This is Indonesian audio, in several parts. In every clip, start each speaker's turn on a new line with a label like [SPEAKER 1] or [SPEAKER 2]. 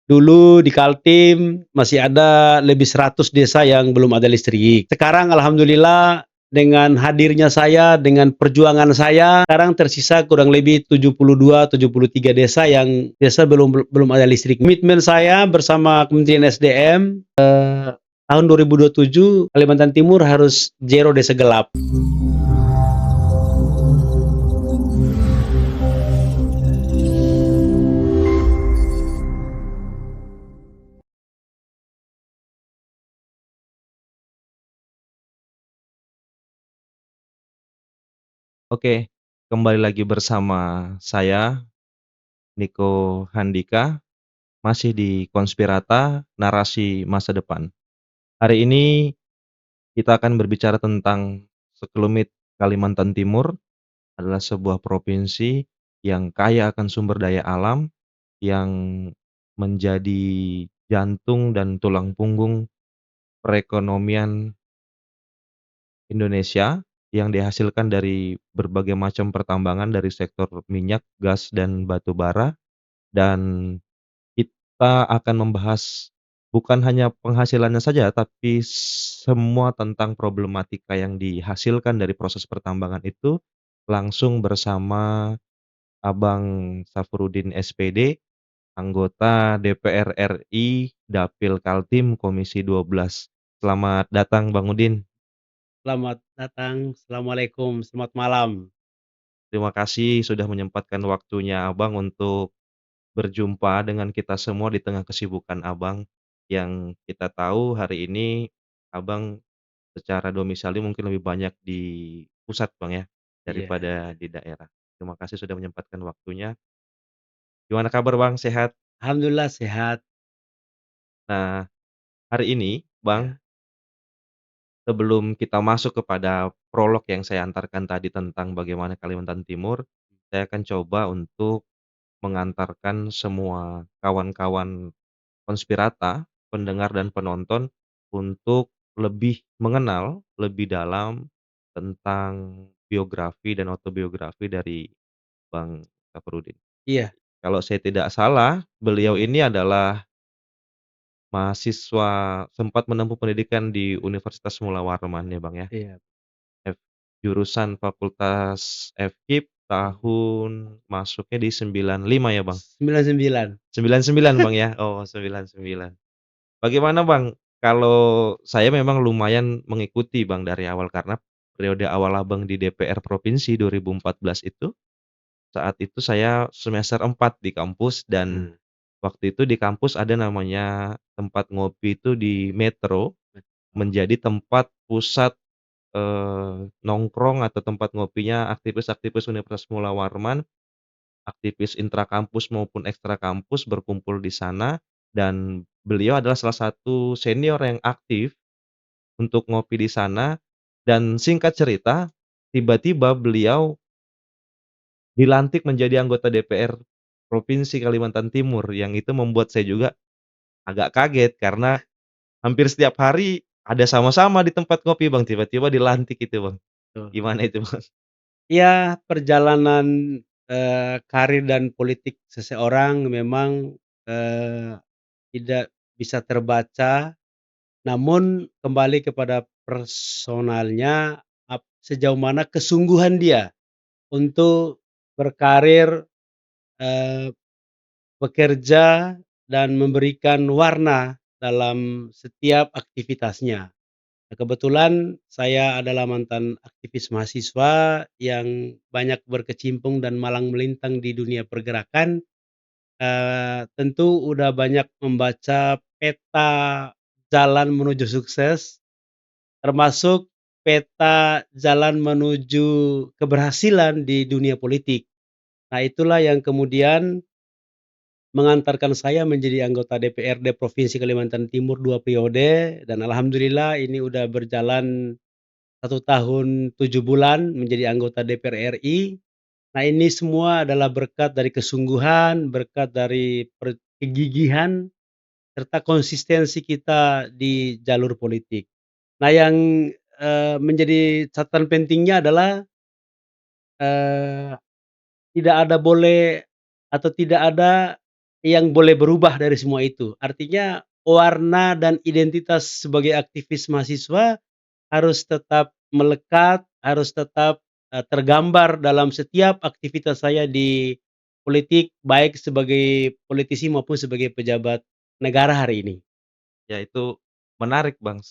[SPEAKER 1] Dulu di Kaltim masih ada lebih 100 desa yang belum ada listrik. Sekarang alhamdulillah dengan hadirnya saya, dengan perjuangan saya, sekarang tersisa kurang lebih 72, 73 desa yang belum ada listrik. Komitmen saya bersama Kementerian SDM, tahun 2027 Kalimantan Timur harus zero desa gelap.
[SPEAKER 2] Oke, kembali lagi bersama saya, Niko Handika, masih di Konspirata, Narasi Masa Depan. Hari ini kita akan berbicara tentang sekelumit Kalimantan Timur adalah sebuah provinsi yang kaya akan sumber daya alam, yang menjadi jantung dan tulang punggung perekonomian Indonesia, yang dihasilkan dari berbagai macam pertambangan dari sektor minyak, gas, dan batu bara. Dan kita akan membahas bukan hanya penghasilannya saja, tapi semua tentang problematika yang dihasilkan dari proses pertambangan itu, langsung bersama Abang Safrudin SPD, anggota DPR RI, Dapil Kaltim Komisi 12. Selamat datang Bang Udin.
[SPEAKER 1] Selamat datang, assalamualaikum, selamat malam.
[SPEAKER 2] Terima kasih sudah menyempatkan waktunya Abang untuk berjumpa dengan kita semua di tengah kesibukan Abang, yang kita tahu hari ini Abang secara domisili mungkin lebih banyak di pusat Bang ya,
[SPEAKER 1] Iya,
[SPEAKER 2] daripada di daerah. Terima kasih sudah menyempatkan waktunya. Gimana kabar Bang, sehat?
[SPEAKER 1] alhamdulillah sehat.
[SPEAKER 2] Nah, hari ini Bang,
[SPEAKER 1] Ya,
[SPEAKER 2] sebelum kita masuk kepada prolog yang saya antarkan tadi tentang bagaimana Kalimantan Timur, saya akan coba untuk mengantarkan semua kawan-kawan konspirata, pendengar dan penonton untuk lebih mengenal lebih dalam tentang biografi dan autobiografi dari Bang Safrudin.
[SPEAKER 1] iya,
[SPEAKER 2] Kalau saya tidak salah, beliau
[SPEAKER 1] iya,
[SPEAKER 2] ini adalah mahasiswa sempat menempuh pendidikan di Universitas Mula Warman ya, Bang, ya.
[SPEAKER 1] iya,
[SPEAKER 2] F jurusan Fakultas FKIP tahun masuknya di 95 ya, Bang?
[SPEAKER 1] 99.
[SPEAKER 2] 99 Bang, ya? Oh, 99. Bagaimana Bang, kalau saya memang lumayan mengikuti Bang dari awal, karena periode awal Abang di DPR provinsi 2014 itu, saat itu saya semester 4 di kampus, dan
[SPEAKER 1] Nah,
[SPEAKER 2] waktu itu di kampus ada namanya tempat ngopi itu di Metro,
[SPEAKER 1] betul.
[SPEAKER 2] menjadi tempat pusat, nongkrong atau tempat ngopinya aktivis-aktivis Universitas Mula Warman, aktivis intrakampus maupun ekstra kampus berkumpul di sana, dan beliau adalah salah satu senior yang aktif untuk ngopi di sana. Dan singkat cerita, tiba-tiba beliau dilantik menjadi anggota DPR Provinsi Kalimantan Timur, yang itu membuat saya juga agak kaget karena hampir setiap hari ada sama-sama di tempat ngopi Bang, tiba-tiba dilantik itu Bang. Gimana itu Bang?
[SPEAKER 1] Ya, perjalanan, karir dan politik seseorang memang, tidak bisa terbaca, namun kembali kepada personalnya, sejauh mana kesungguhan dia untuk berkarir, eee, bekerja dan memberikan warna dalam setiap aktivitasnya. Nah, kebetulan saya adalah mantan aktivis mahasiswa yang banyak berkecimpung dan malang melintang di dunia pergerakan, tentu udah banyak membaca peta jalan menuju sukses, termasuk peta jalan menuju keberhasilan di dunia politik. Nah, itulah yang kemudian mengantarkan saya menjadi anggota DPRD Provinsi Kalimantan Timur 2 periode, dan alhamdulillah ini udah berjalan 1 tahun 7 bulan menjadi anggota DPR RI. Nah, ini semua adalah berkat dari kesungguhan, berkat dari kegigihan, serta konsistensi kita di jalur politik. Nah, yang, menjadi catatan pentingnya adalah, eee, tidak ada boleh atau tidak ada yang boleh berubah dari semua itu. Artinya warna dan identitas sebagai aktivis mahasiswa harus tetap melekat, harus tetap, tergambar dalam setiap aktivitas saya di politik, baik sebagai politisi maupun sebagai pejabat negara hari ini.
[SPEAKER 2] Ya itu menarik Bang,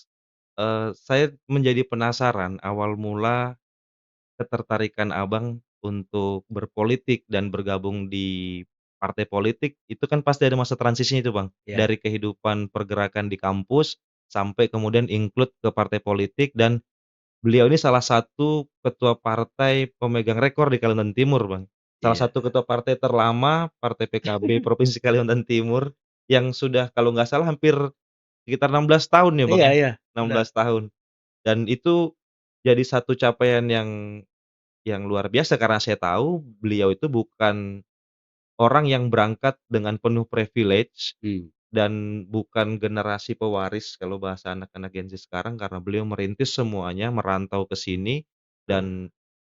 [SPEAKER 2] saya menjadi penasaran awal mula ketertarikan Abang untuk berpolitik dan bergabung di partai politik, itu kan pasti ada masa transisinya itu Bang,
[SPEAKER 1] Ya,
[SPEAKER 2] dari kehidupan pergerakan di kampus, sampai kemudian include ke partai politik dan beliau ini salah satu ketua partai pemegang rekor di Kalimantan Timur, Bang. Salah
[SPEAKER 1] iya.
[SPEAKER 2] satu ketua partai terlama, Partai PKB Provinsi Kalimantan Timur, yang sudah kalau nggak salah hampir sekitar 16 tahun ya, Bang,
[SPEAKER 1] Iya
[SPEAKER 2] ya?
[SPEAKER 1] iya,
[SPEAKER 2] enam
[SPEAKER 1] udah.
[SPEAKER 2] belas tahun. Dan itu jadi satu capaian yang luar biasa karena saya tahu beliau itu bukan orang yang berangkat dengan penuh privilege
[SPEAKER 1] Mmm,
[SPEAKER 2] dan bukan generasi pewaris kalau bahasa anak-anak Gen Z sekarang karena beliau merintis semuanya, merantau ke sini
[SPEAKER 1] heeh,
[SPEAKER 2] dan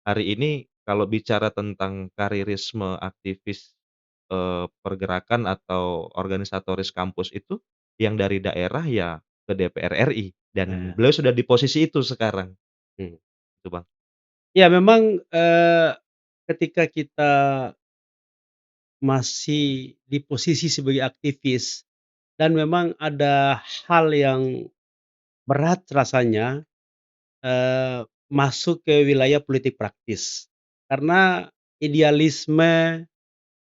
[SPEAKER 2] hari ini kalau bicara tentang karirisme aktivis, pergerakan atau organisatoris kampus itu, yang dari daerah ya ke DPR RI dan
[SPEAKER 1] nah,
[SPEAKER 2] beliau sudah di posisi itu sekarang,
[SPEAKER 1] mmm.
[SPEAKER 2] gitu Bang.
[SPEAKER 1] Ya memang, ketika kita masih di posisi sebagai aktivis dan memang ada hal yang berat rasanya, masuk ke wilayah politik praktis. Karena idealisme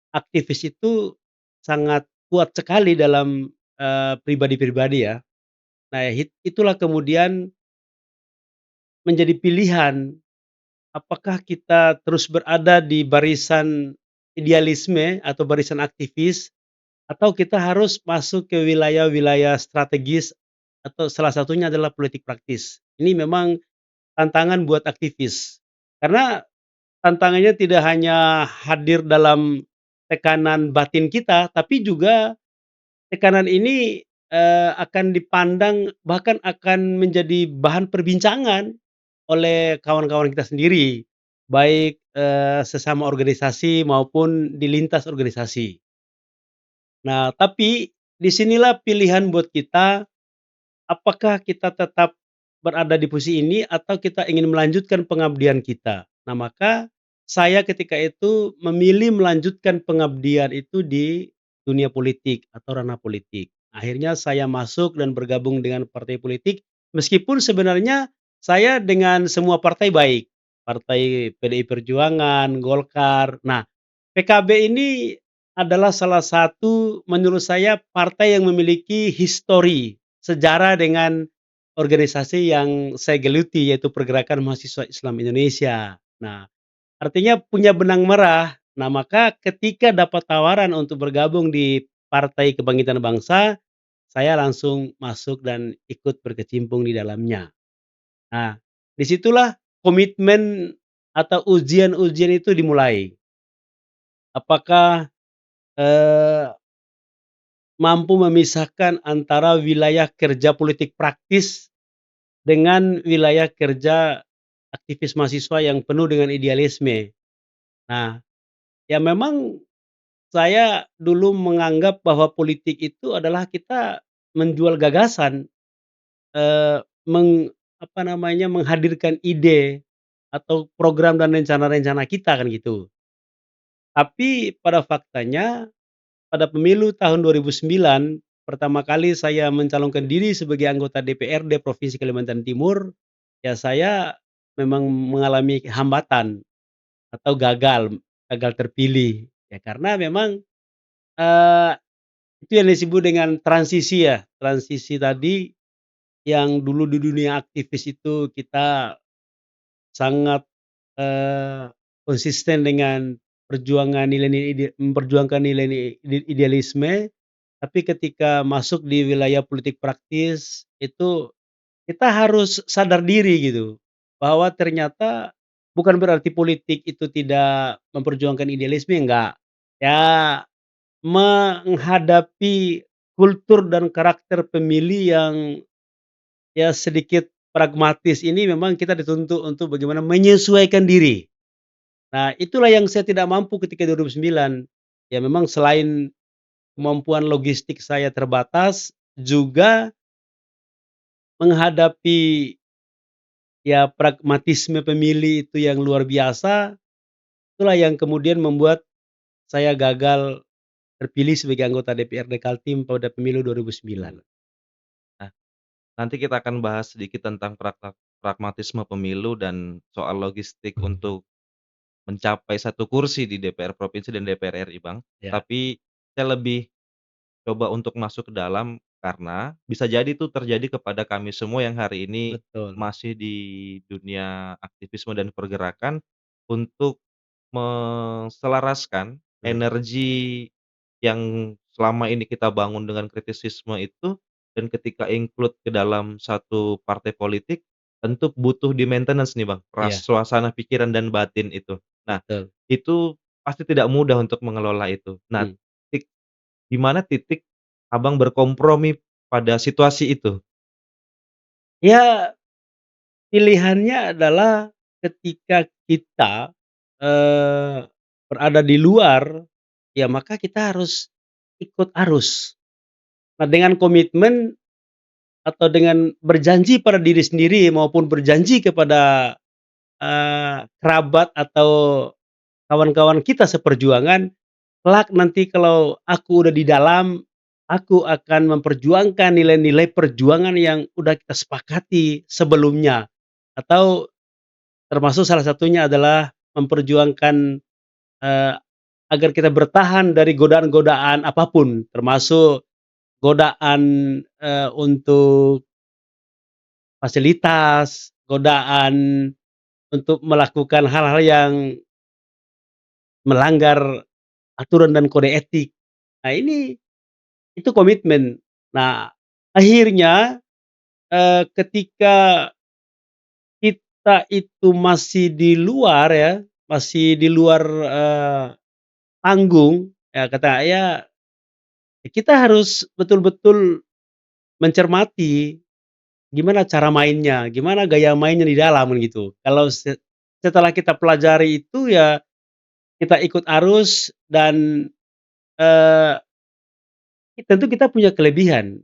[SPEAKER 1] aktivis itu sangat kuat sekali dalam, pribadi-pribadi ya. Nah itulah kemudian menjadi pilihan, apakah kita terus berada di barisan idealisme atau barisan aktivis, atau kita harus masuk ke wilayah-wilayah strategis atau salah satunya adalah politik praktis. Ini memang tantangan buat aktivis. Karena tantangannya tidak hanya hadir dalam tekanan batin kita, tapi juga tekanan ini, akan dipandang bahkan akan menjadi bahan perbincangan oleh kawan-kawan kita sendiri, baik, sesama organisasi maupun di lintas organisasi. Nah, tapi disinilah pilihan buat kita, apakah kita tetap berada di posisi ini atau kita ingin melanjutkan pengabdian kita. Nah, maka saya ketika itu memilih melanjutkan pengabdian itu di dunia politik atau ranah politik. Akhirnya saya masuk dan bergabung dengan partai politik, meskipun sebenarnya saya dengan semua partai baik. Partai PDI Perjuangan, Golkar. Nah, PKB ini adalah salah satu menurut saya partai yang memiliki histori, sejarah dengan organisasi yang saya geluti yaitu Pergerakan Mahasiswa Islam Indonesia. Nah, artinya punya benang merah. Nah, maka ketika dapat tawaran untuk bergabung di Partai Kebangkitan Bangsa, saya langsung masuk dan ikut berkecimpung di dalamnya. Nah, disitulah komitmen atau ujian-ujian itu dimulai. Apakah, eee, mampu memisahkan antara wilayah kerja politik praktis dengan wilayah kerja aktivis mahasiswa yang penuh dengan idealisme. Nah, ya memang saya dulu menganggap bahwa politik itu adalah kita menjual gagasan, eee, apa namanya, menghadirkan ide atau program dan rencana-rencana kita kan gitu. Tapi pada faktanya pada pemilu tahun 2009, pertama kali saya mencalonkan diri sebagai anggota DPRD Provinsi Kalimantan Timur, ya saya memang mengalami hambatan atau gagal, gagal terpilih. Ya karena memang, eee, itu yang disebut dengan transisi ya, transisi tadi yang dulu di dunia aktivis itu kita sangat, konsisten dengan perjuangan nilai-nilai memperjuangkan nilai-nilai idealisme. Tapi ketika masuk di wilayah politik praktis, itu kita harus sadar diri gitu, bahwa ternyata bukan berarti politik itu tidak memperjuangkan idealisme, enggak. Ya, menghadapi kultur dan karakter pemilih yang ya sedikit pragmatis ini memang kita dituntut untuk bagaimana menyesuaikan diri. Nah, itulah yang saya tidak mampu ketika 2009. Ya memang selain kemampuan logistik saya terbatas, juga menghadapi, ya, pragmatisme pemilih itu yang luar biasa, itulah yang kemudian membuat saya gagal terpilih sebagai anggota DPRD Kaltim pada pemilu 2009.
[SPEAKER 2] Nah, nanti kita akan bahas sedikit tentang pragmatisme pemilu dan soal logistik untuk mencapai satu kursi di DPR provinsi dan DPR RI, Bang.
[SPEAKER 1] Ya,
[SPEAKER 2] Tapi saya lebih coba untuk masuk ke dalam karena bisa jadi itu terjadi kepada kami semua yang hari ini
[SPEAKER 1] betul,
[SPEAKER 2] masih di dunia aktivisme dan pergerakan untuk menselaraskan
[SPEAKER 1] betul.
[SPEAKER 2] energi yang selama ini kita bangun dengan kritisisme itu dan ketika include ke dalam satu partai politik, tentu butuh di-maintenance nih, Bang,
[SPEAKER 1] Iya,
[SPEAKER 2] suasana pikiran dan batin itu. Nah,
[SPEAKER 1] betul.
[SPEAKER 2] itu pasti tidak mudah untuk mengelola itu. Nah,
[SPEAKER 1] Mhm.
[SPEAKER 2] tik di mana titik Abang berkompromi pada situasi itu?
[SPEAKER 1] Ya, pilihannya adalah ketika kita, eee, berada di luar, ya maka kita harus ikut arus. Nah, dengan komitmen atau dengan berjanji pada diri sendiri maupun berjanji kepada, kerabat atau kawan-kawan kita seperjuangan, kelak nanti kalau aku udah di dalam, aku akan memperjuangkan nilai-nilai perjuangan yang udah kita sepakati sebelumnya. Atau termasuk salah satunya adalah memperjuangkan, eee, agar kita bertahan dari godaan-godaan apapun, termasuk godaan, untuk fasilitas, godaan untuk melakukan hal-hal yang melanggar aturan dan kode etik. Nah ini, itu komitmen. Nah, akhirnya, ketika kita itu masih di luar ya, masih di luar, panggung, ya kata ya, kita harus betul-betul mencermati gimana cara mainnya, gimana gaya mainnya di dalam kan gitu. Kalau setelah kita pelajari itu ya kita ikut arus dan, eee, tentu kita punya kelebihan,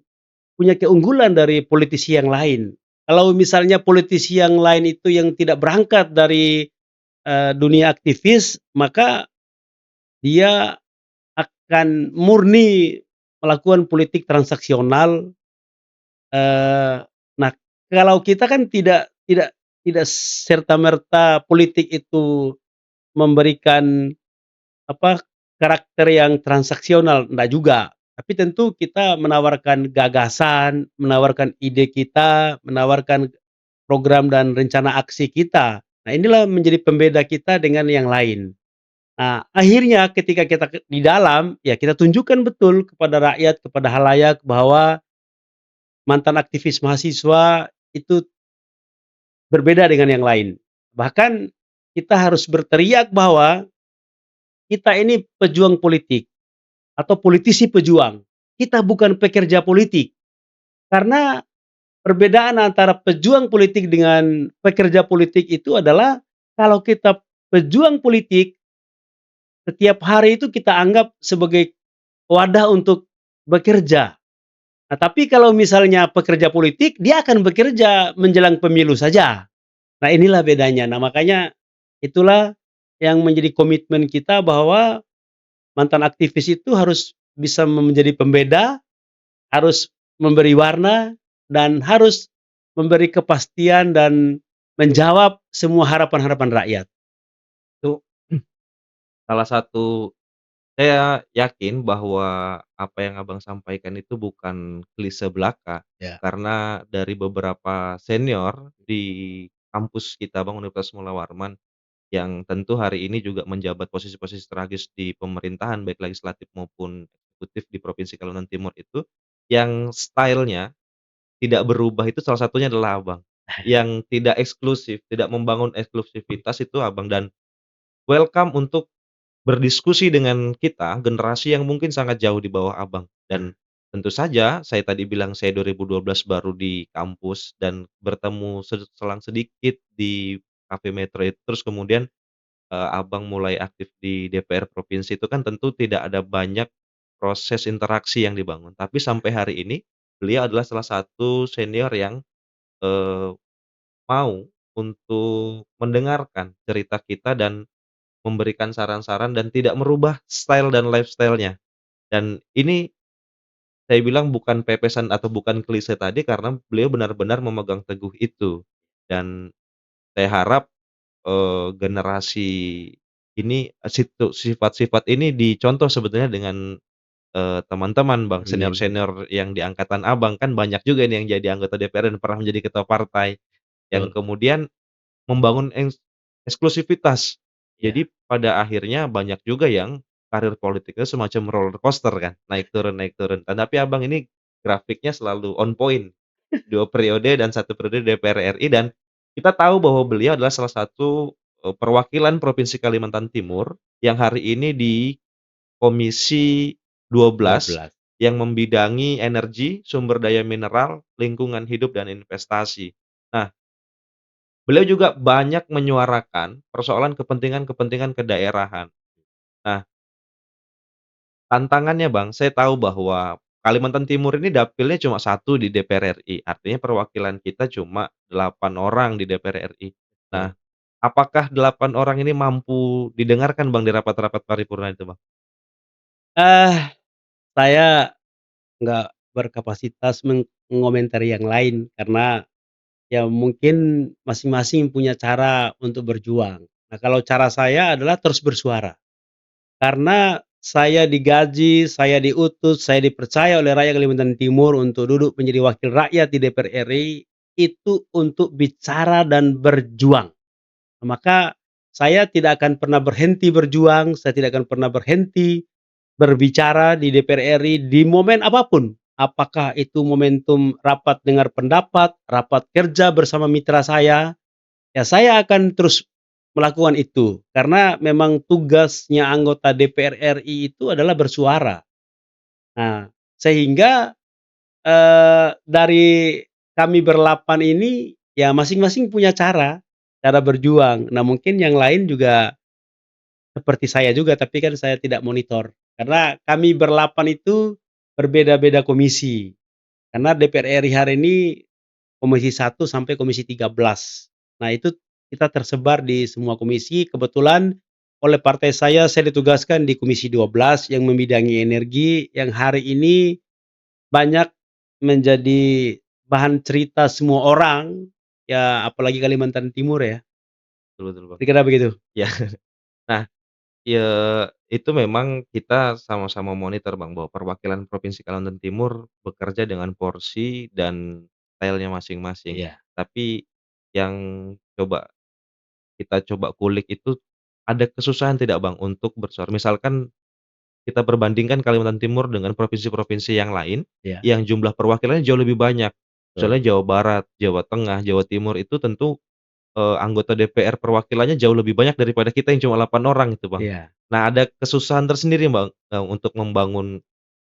[SPEAKER 1] punya keunggulan dari politisi yang lain. Kalau misalnya politisi yang lain itu yang tidak berangkat dari, dunia aktivis, maka dia akan murni melakukan politik transaksional. Nah, kalau kita kan tidak serta-merta politik itu memberikan apa, karakter yang transaksional, enggak juga. Tapi tentu kita menawarkan gagasan, menawarkan ide kita, menawarkan program dan rencana aksi kita. Nah, inilah menjadi pembeda kita dengan yang lain. Nah, akhirnya ketika kita di dalam, ya kita tunjukkan betul kepada rakyat, kepada khalayak bahwa mantan aktivis mahasiswa itu berbeda dengan yang lain. Bahkan kita harus berteriak bahwa kita ini pejuang politik atau politisi pejuang. Kita bukan pekerja politik. Karena perbedaan antara pejuang politik dengan pekerja politik itu adalah kalau kita pejuang politik, setiap hari itu kita anggap sebagai wadah untuk bekerja. Nah, tapi kalau misalnya pekerja politik, dia akan bekerja menjelang pemilu saja. Nah, inilah bedanya. Nah, makanya itulah yang menjadi komitmen kita bahwa mantan aktivis itu harus bisa menjadi pembeda, harus memberi warna, dan harus memberi kepastian dan menjawab semua harapan-harapan rakyat.
[SPEAKER 2] Itu salah satu saya yakin bahwa apa yang Abang sampaikan itu bukan klise belaka,
[SPEAKER 1] Ya.
[SPEAKER 2] karena dari beberapa senior di kampus kita Bang, Universitas Mula Warman, yang tentu hari ini juga menjabat posisi-posisi strategis di pemerintahan, baik legislatif maupun eksekutif di Provinsi Kalimantan Timur itu, yang style-nya tidak berubah itu salah satunya adalah Abang. Yang tidak eksklusif, tidak membangun eksklusivitas itu Abang, dan welcome untuk berdiskusi dengan kita, generasi yang mungkin sangat jauh di bawah Abang. Dan tentu saja saya tadi bilang saya 2012 baru di kampus dan bertemu selang sedikit di Cafe Metro itu, terus kemudian Abang mulai aktif di DPR provinsi itu kan tentu tidak ada banyak proses interaksi yang dibangun. Tapi sampai hari ini, beliau adalah salah satu senior yang, eee, mau untuk mendengarkan cerita kita dan memberikan saran-saran dan tidak merubah style dan lifestyle-nya. Dan ini saya bilang bukan pepesan atau bukan klise tadi karena beliau benar-benar memegang teguh itu. Dan saya harap, generasi ini, sifat-sifat ini dicontoh sebetulnya dengan, teman-teman Bang,
[SPEAKER 1] Amin.
[SPEAKER 2] senior-senior yang di angkatan Abang, kan banyak juga nih yang jadi anggota DPR dan pernah menjadi ketua partai, yang
[SPEAKER 1] Betul.
[SPEAKER 2] kemudian membangun eksklusivitas.
[SPEAKER 1] Iya.
[SPEAKER 2] Jadi pada akhirnya banyak juga yang karir politiknya semacam roller coaster kan, naik turun naik turun. Tapi Abang ini grafiknya selalu on point, 2 periode dan 1 periode DPR RI dan kita tahu bahwa beliau adalah salah satu, perwakilan Provinsi Kalimantan Timur yang hari ini di Komisi 12
[SPEAKER 1] 12.
[SPEAKER 2] yang membidangi energi, sumber daya mineral, lingkungan hidup, dan investasi. Nah, beliau juga banyak menyuarakan persoalan kepentingan-kepentingan kedaerahan. Nah, tantangannya Bang, saya tahu bahwa Kalimantan Timur ini dapilnya cuma satu di DPR RI, artinya perwakilan kita cuma 8 orang di DPR RI. Nah,
[SPEAKER 1] Betul.
[SPEAKER 2] apakah 8 orang ini mampu didengarkan Bang di rapat-rapat paripurna itu Bang?
[SPEAKER 1] Eh, saya nggak berkapasitas mengomentari yang lain karena ya mungkin masing-masing punya cara untuk berjuang. Nah, kalau cara saya adalah terus bersuara. Karena saya digaji, saya diutus, saya dipercaya oleh rakyat Kalimantan Timur untuk duduk menjadi wakil rakyat di DPR RI, itu untuk bicara dan berjuang. Maka saya tidak akan pernah berhenti berjuang, saya tidak akan pernah berhenti berbicara di DPR RI di momen apapun. Apakah itu momentum rapat dengar pendapat, rapat kerja bersama mitra saya, ya saya akan terus melakukan itu. Karena memang tugasnya anggota DPR RI itu adalah bersuara. Nah, sehingga, dari kami berlapan ini, ya masing-masing punya cara berjuang. Nah, mungkin yang lain juga seperti saya juga, tapi kan saya tidak monitor. Karena kami berlapan itu berbeda-beda komisi. Karena DPR RI hari ini Komisi 1 sampai Komisi 13. Nah, itu kita tersebar di semua komisi. Kebetulan oleh partai saya ditugaskan di Komisi 12 yang membidangi energi, yang hari ini banyak menjadi bahan cerita semua orang, ya apalagi Kalimantan Timur ya.
[SPEAKER 2] Betul betul Bang.
[SPEAKER 1] Kira-kira begitu.
[SPEAKER 2] Ya, nah, ya itu memang kita sama-sama monitor Bang, bahwa perwakilan Provinsi Kalimantan Timur bekerja dengan porsi dan style-nya masing-masing.
[SPEAKER 1] Iya,
[SPEAKER 2] Tapi yang coba kita coba kulik itu, ada kesusahan tidak Bang untuk bersuara? Misalkan kita perbandingkan Kalimantan Timur dengan provinsi-provinsi yang lain,
[SPEAKER 1] iya,
[SPEAKER 2] yang jumlah perwakilannya jauh lebih banyak.
[SPEAKER 1] betul.
[SPEAKER 2] Misalnya Jawa Barat, Jawa Tengah, Jawa Timur itu tentu, anggota DPR perwakilannya jauh lebih banyak daripada kita yang cuma 8 orang itu, Bang.
[SPEAKER 1] Iya.
[SPEAKER 2] Nah, ada kesusahan tersendiri, Bang, untuk membangun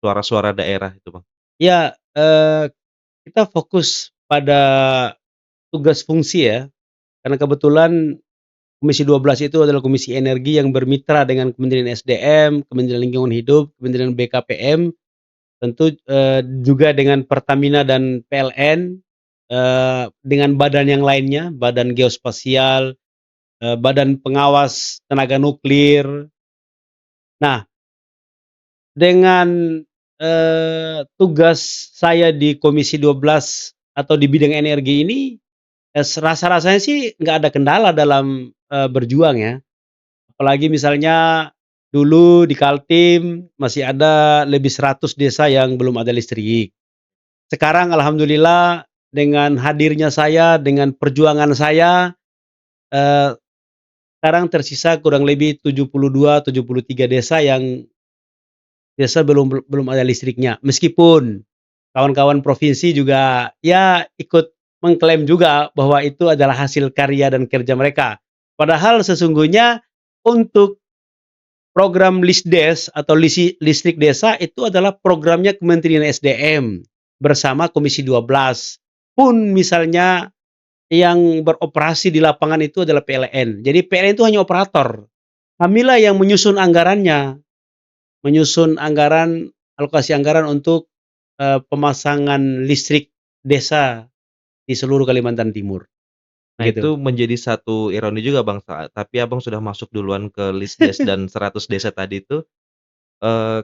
[SPEAKER 2] suara-suara daerah itu, Bang?
[SPEAKER 1] Ya, kita fokus pada tugas fungsi ya, karena kebetulan Komisi 12 itu adalah komisi energi yang bermitra dengan Kementerian SDM, Kementerian Lingkungan Hidup, Kementerian BKPM, tentu, juga dengan Pertamina dan PLN, dengan badan yang lainnya, Badan Geospasial, Badan Pengawas Tenaga Nuklir. Nah, dengan, tugas saya di Komisi 12 atau di bidang energi ini, rasa-rasanya sih nggak ada kendala dalam, berjuang ya. Apalagi misalnya dulu di Kaltim masih ada lebih 100 desa yang belum ada listrik. Sekarang alhamdulillah dengan hadirnya saya, dengan perjuangan saya, eee, sekarang tersisa kurang lebih 72, 73 desa yang belum ada listriknya. Meskipun kawan-kawan provinsi juga ya ikut mengklaim juga bahwa itu adalah hasil karya dan kerja mereka. Padahal sesungguhnya untuk program Lisdes atau listrik desa itu adalah programnya Kementerian SDM bersama Komisi 12. Pun misalnya yang beroperasi di lapangan itu adalah PLN. Jadi PLN itu hanya operator. Kamilah yang menyusun anggarannya. menyusun anggaran, alokasi anggaran untuk, pemasangan listrik desa di seluruh Kalimantan Timur,
[SPEAKER 2] Nah,
[SPEAKER 1] begitu.
[SPEAKER 2] itu menjadi satu ironi juga Bang, tapi Abang sudah masuk duluan ke list des dan 100 desa tadi itu,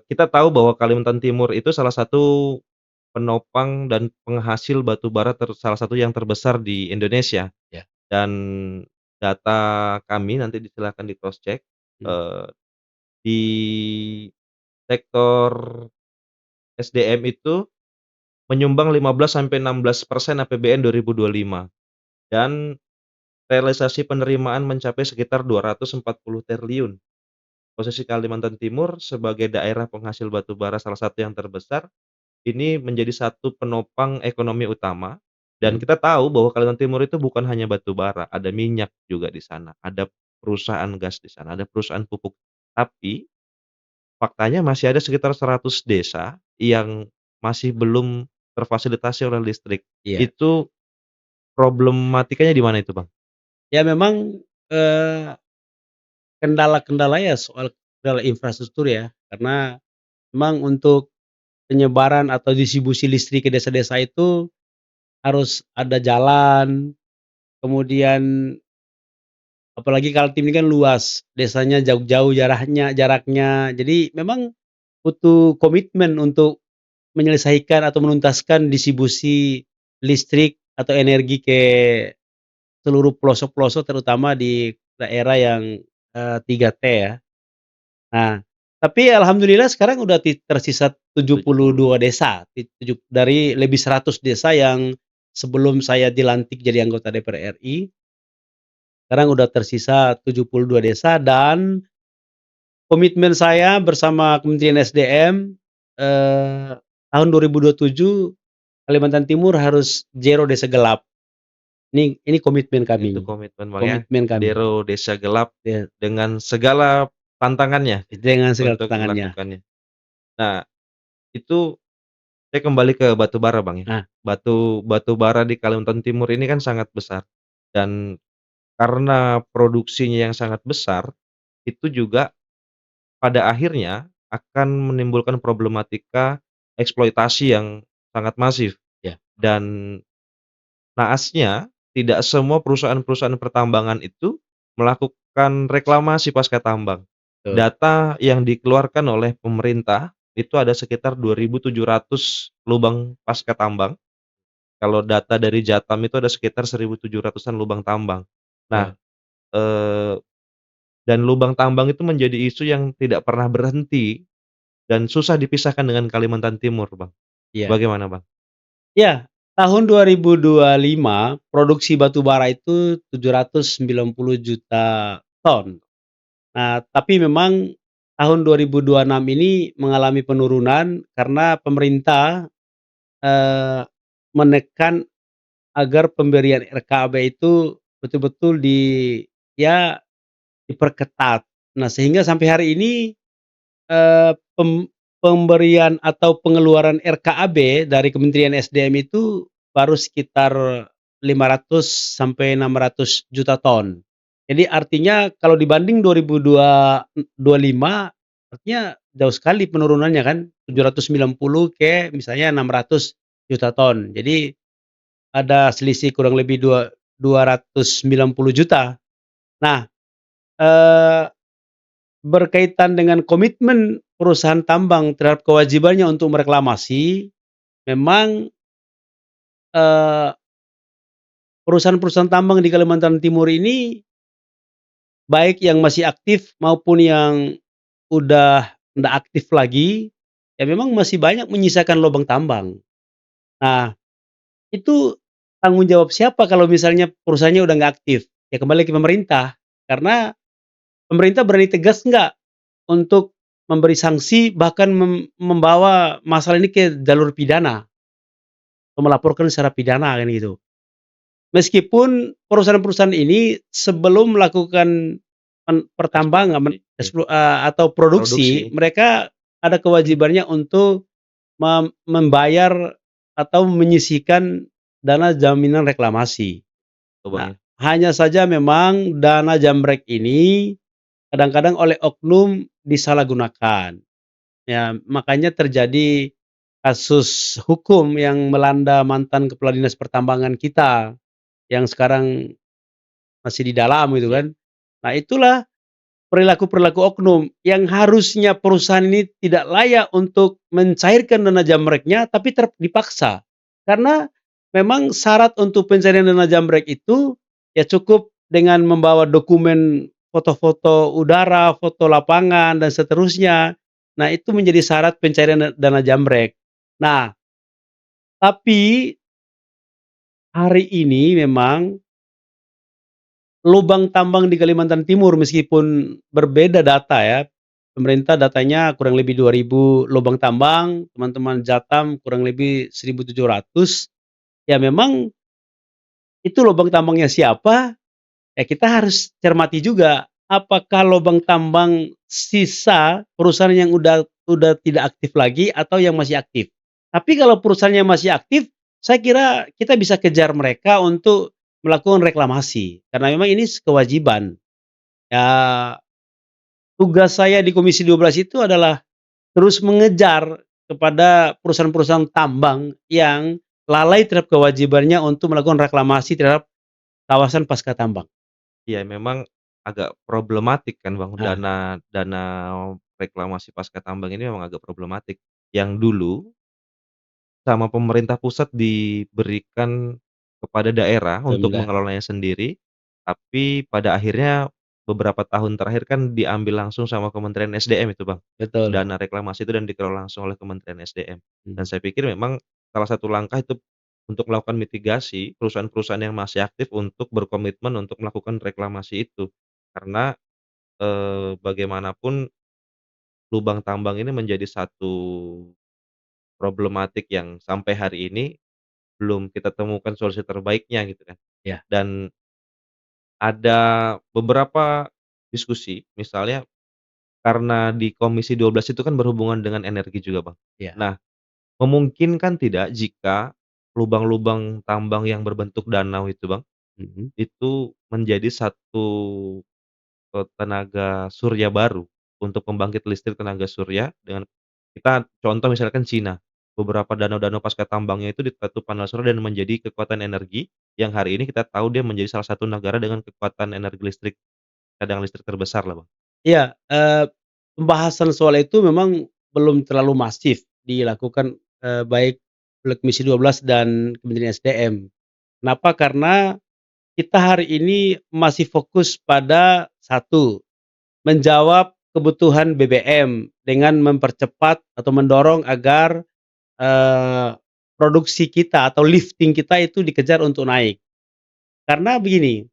[SPEAKER 2] kita tahu bahwa Kalimantan Timur itu salah satu penopang dan penghasil batu bara salah satu yang terbesar di Indonesia.
[SPEAKER 1] Ya.
[SPEAKER 2] Dan data kami nanti silakan di cross check,
[SPEAKER 1] Mmm,
[SPEAKER 2] eee, di sektor SDM itu menyumbang 15 sampai 16% APBN 2025 dan realisasi penerimaan mencapai sekitar 240 triliun. Posisi Kalimantan Timur sebagai daerah penghasil batu bara salah satu yang terbesar, ini menjadi satu penopang ekonomi utama dan
[SPEAKER 1] mhm,
[SPEAKER 2] kita tahu bahwa Kalimantan Timur itu bukan hanya batu bara, ada minyak juga di sana, ada perusahaan gas di sana, ada perusahaan pupuk. Tapi faktanya masih ada sekitar 100 desa yang masih belum terfasilitasi oleh listrik.
[SPEAKER 1] iya.
[SPEAKER 2] Itu problematikanya di mana itu, Bang?
[SPEAKER 1] Ya memang, kendala-kendala ya soal kendala infrastruktur ya, karena memang untuk penyebaran atau distribusi listrik ke desa-desa itu harus ada jalan, kemudian apalagi Kaltim ini kan luas, desanya jauh-jauh jaraknya. Jadi memang butuh komitmen untuk menyelesaikan atau menuntaskan distribusi listrik atau energi ke seluruh pelosok-pelosok terutama di daerah yang, 3T ya. Nah, tapi alhamdulillah sekarang udah tersisa
[SPEAKER 2] 70.
[SPEAKER 1] 72 desa, dari lebih 100 desa yang sebelum saya dilantik jadi anggota DPR RI, sekarang udah tersisa 72 desa dan komitmen saya bersama Kementerian SDM, tahun 2027 Kalimantan Timur harus zero desa gelap. Ini komitmen
[SPEAKER 2] Itu
[SPEAKER 1] kami,
[SPEAKER 2] komitmen, Bang, ya.
[SPEAKER 1] komitmen kami.
[SPEAKER 2] Zero desa gelap
[SPEAKER 1] Ya,
[SPEAKER 2] dengan segala tantangannya
[SPEAKER 1] dengan segala
[SPEAKER 2] untuk
[SPEAKER 1] tantangannya.
[SPEAKER 2] melakukannya. Nah, itu saya kembali ke batu bara, Bang, ya.
[SPEAKER 1] Nah,
[SPEAKER 2] Batu batu bara di Kalimantan Timur ini kan sangat besar dan karena produksinya yang sangat besar, itu juga pada akhirnya akan menimbulkan problematika eksploitasi yang sangat masif
[SPEAKER 1] ya,
[SPEAKER 2] dan naasnya, tidak semua perusahaan-perusahaan pertambangan itu melakukan reklamasi pasca tambang.
[SPEAKER 1] betul.
[SPEAKER 2] Data yang dikeluarkan oleh pemerintah itu ada sekitar 2.700 lubang pasca tambang. Kalau data dari Jatam itu ada sekitar 1.700-an lubang tambang. Nah,
[SPEAKER 1] Betul,
[SPEAKER 2] eee, dan lubang tambang itu menjadi isu yang tidak pernah berhenti dan susah dipisahkan dengan Kalimantan Timur, Bang.
[SPEAKER 1] iya.
[SPEAKER 2] Bagaimana, Bang?
[SPEAKER 1] Ya, tahun 2025 produksi batu bara itu 790 juta ton. Nah, tapi memang tahun 2026 ini mengalami penurunan karena pemerintah, eee, menekan agar pemberian RKAB itu betul-betul ya diperketat. Nah, sehingga sampai hari ini, pemberian atau pengeluaran RKAB dari Kementerian SDM itu baru sekitar 500 sampai 600 juta ton. Jadi artinya kalau dibanding 2025 artinya jauh sekali penurunannya kan, 790 ke misalnya 600 juta ton. Jadi ada selisih kurang lebih 290 juta. Nah, eee berkaitan dengan komitmen perusahaan tambang terhadap kewajibannya untuk mereklamasi, memang, eee, perusahaan-perusahaan tambang di Kalimantan Timur ini, baik yang masih aktif maupun yang udah ndak aktif lagi, ya memang masih banyak menyisakan lubang tambang. Nah, itu tanggung jawab siapa kalau misalnya perusahaannya udah nggak aktif? Ya kembali ke pemerintah, karena pemerintah berani tegas nggak untuk memberi sanksi bahkan membawa masalah ini ke jalur pidana, atau melaporkan secara pidana kan gitu. Meskipun perusahaan-perusahaan ini sebelum melakukan pertambangan
[SPEAKER 2] Eksploitasi, iya.
[SPEAKER 1] atau produksi,
[SPEAKER 2] Produksi,
[SPEAKER 1] mereka ada kewajibannya untuk membayar atau menyisihkan dana jaminan reklamasi.
[SPEAKER 2] tuh, Bang,
[SPEAKER 1] Nah,
[SPEAKER 2] ya.
[SPEAKER 1] hanya saja memang dana jamrek ini kadang-kadang oleh oknum disalahgunakan. Ya, makanya terjadi kasus hukum yang melanda mantan kepala dinas pertambangan kita, yang sekarang masih di dalam gitu
[SPEAKER 2] Iya.
[SPEAKER 1] kan. Nah itulah perilaku-perilaku oknum yang harusnya perusahaan ini tidak layak untuk mencairkan dana jamreknya, tapi dipaksa. Karena memang syarat untuk pencairan dana jamrek itu, ya cukup dengan membawa dokumen foto-foto udara, foto lapangan, dan seterusnya. Nah itu menjadi syarat pencairan dana jamrek. Nah, tapi hari ini memang lubang tambang di Kalimantan Timur meskipun berbeda data ya, pemerintah datanya kurang lebih 2.000 lubang tambang, teman-teman Jatam kurang lebih 1.700, ya memang itu lubang tambangnya siapa, ya kita harus cermati juga, apakah lubang tambang sisa perusahaan yang udah tidak aktif lagi atau yang masih aktif. Tapi kalau perusahaannya masih aktif, saya kira kita bisa kejar mereka untuk melakukan reklamasi, karena memang ini kewajiban. Ya, tugas saya di Komisi 12 itu adalah terus mengejar kepada perusahaan-perusahaan tambang yang lalai terhadap kewajibannya untuk melakukan reklamasi terhadap kawasan pasca tambang.
[SPEAKER 2] Iya, memang agak problematik kan Bang,
[SPEAKER 1] Nah,
[SPEAKER 2] dana dana reklamasi pasca tambang ini memang agak problematik. Yang dulu sama pemerintah pusat diberikan kepada daerah untuk
[SPEAKER 1] alhamdulillah,
[SPEAKER 2] mengelolanya sendiri, tapi pada akhirnya beberapa tahun terakhir kan diambil langsung sama Kementerian SDM itu Bang,
[SPEAKER 1] betul.
[SPEAKER 2] dana reklamasi itu dan dikelola langsung oleh Kementerian SDM. Dan
[SPEAKER 1] Mhm.
[SPEAKER 2] saya pikir memang salah satu langkah itu untuk melakukan mitigasi perusahaan-perusahaan yang masih aktif untuk berkomitmen untuk melakukan reklamasi itu. Karena, bagaimanapun lubang tambang ini menjadi satu problematik yang sampai hari ini belum kita temukan solusi terbaiknya gitu kan.
[SPEAKER 1] Ya,
[SPEAKER 2] Dan ada beberapa diskusi, misalnya karena di Komisi 12 itu kan berhubungan dengan energi juga, Bang.
[SPEAKER 1] ya.
[SPEAKER 2] Nah, memungkinkan tidak jika lubang-lubang tambang yang berbentuk danau itu, Bang,
[SPEAKER 1] Mhm.
[SPEAKER 2] itu menjadi satu, tenaga surya baru untuk pembangkit listrik tenaga surya dengan kita contoh misalkan Cina, beberapa danau-danau pasca tambangnya itu ditutup panel surya dan menjadi kekuatan energi yang hari ini kita tahu dia menjadi salah satu negara dengan kekuatan energi listrik cadangan listrik terbesar lah, Bang.
[SPEAKER 1] Iya, pembahasan soal itu memang belum terlalu masif dilakukan, baik oleh Komisi 12 dan Kementerian SDM. Kenapa? Karena kita hari ini masih fokus pada satu, menjawab kebutuhan BBM dengan mempercepat atau mendorong agar, eee, produksi kita atau lifting kita itu dikejar untuk naik. Karena begini,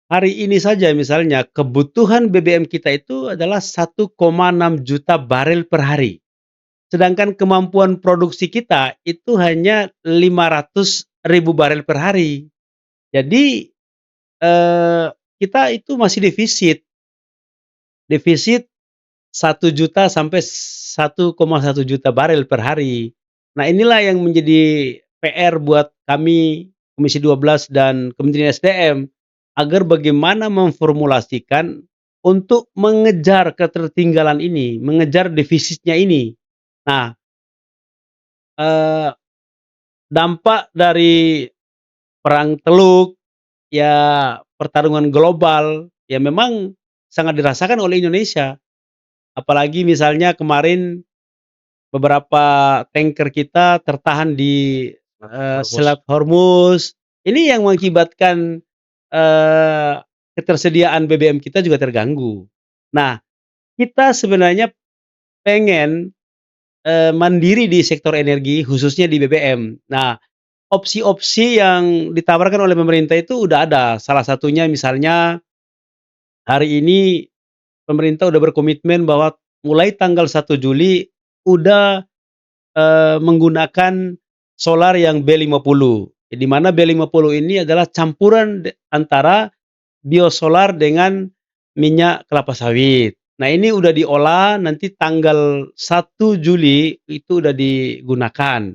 [SPEAKER 1] hari ini saja misalnya kebutuhan BBM kita itu adalah 1,6 juta barel per hari, sedangkan kemampuan produksi kita itu hanya 500.000 barel per hari. Jadi, eee, kita itu masih defisit, defisit 1 juta sampai 1,1 juta barel per hari. Nah inilah yang menjadi PR buat kami Komisi 12 dan Kementerian SDM, agar bagaimana memformulasikan untuk mengejar ketertinggalan ini, mengejar defisitnya ini. Nah, eee, dampak dari perang Teluk, ya pertarungan global, ya memang sangat dirasakan oleh Indonesia. Apalagi misalnya kemarin beberapa tanker kita tertahan di,
[SPEAKER 2] Hormuz.
[SPEAKER 1] Selat Hormuz. Ini yang mengakibatkan, eee, ketersediaan BBM kita juga terganggu. Nah, kita sebenarnya pengen, mandiri di sektor energi khususnya di BBM. Nah, opsi-opsi yang ditawarkan oleh pemerintah itu udah ada. Salah satunya misalnya hari ini pemerintah udah berkomitmen bahwa mulai tanggal 1 Juli udah menggunakan solar yang B50, di mana B50 ini adalah campuran antara biosolar dengan minyak kelapa sawit. Nah, ini udah diolah, nanti tanggal 1 Juli itu udah digunakan.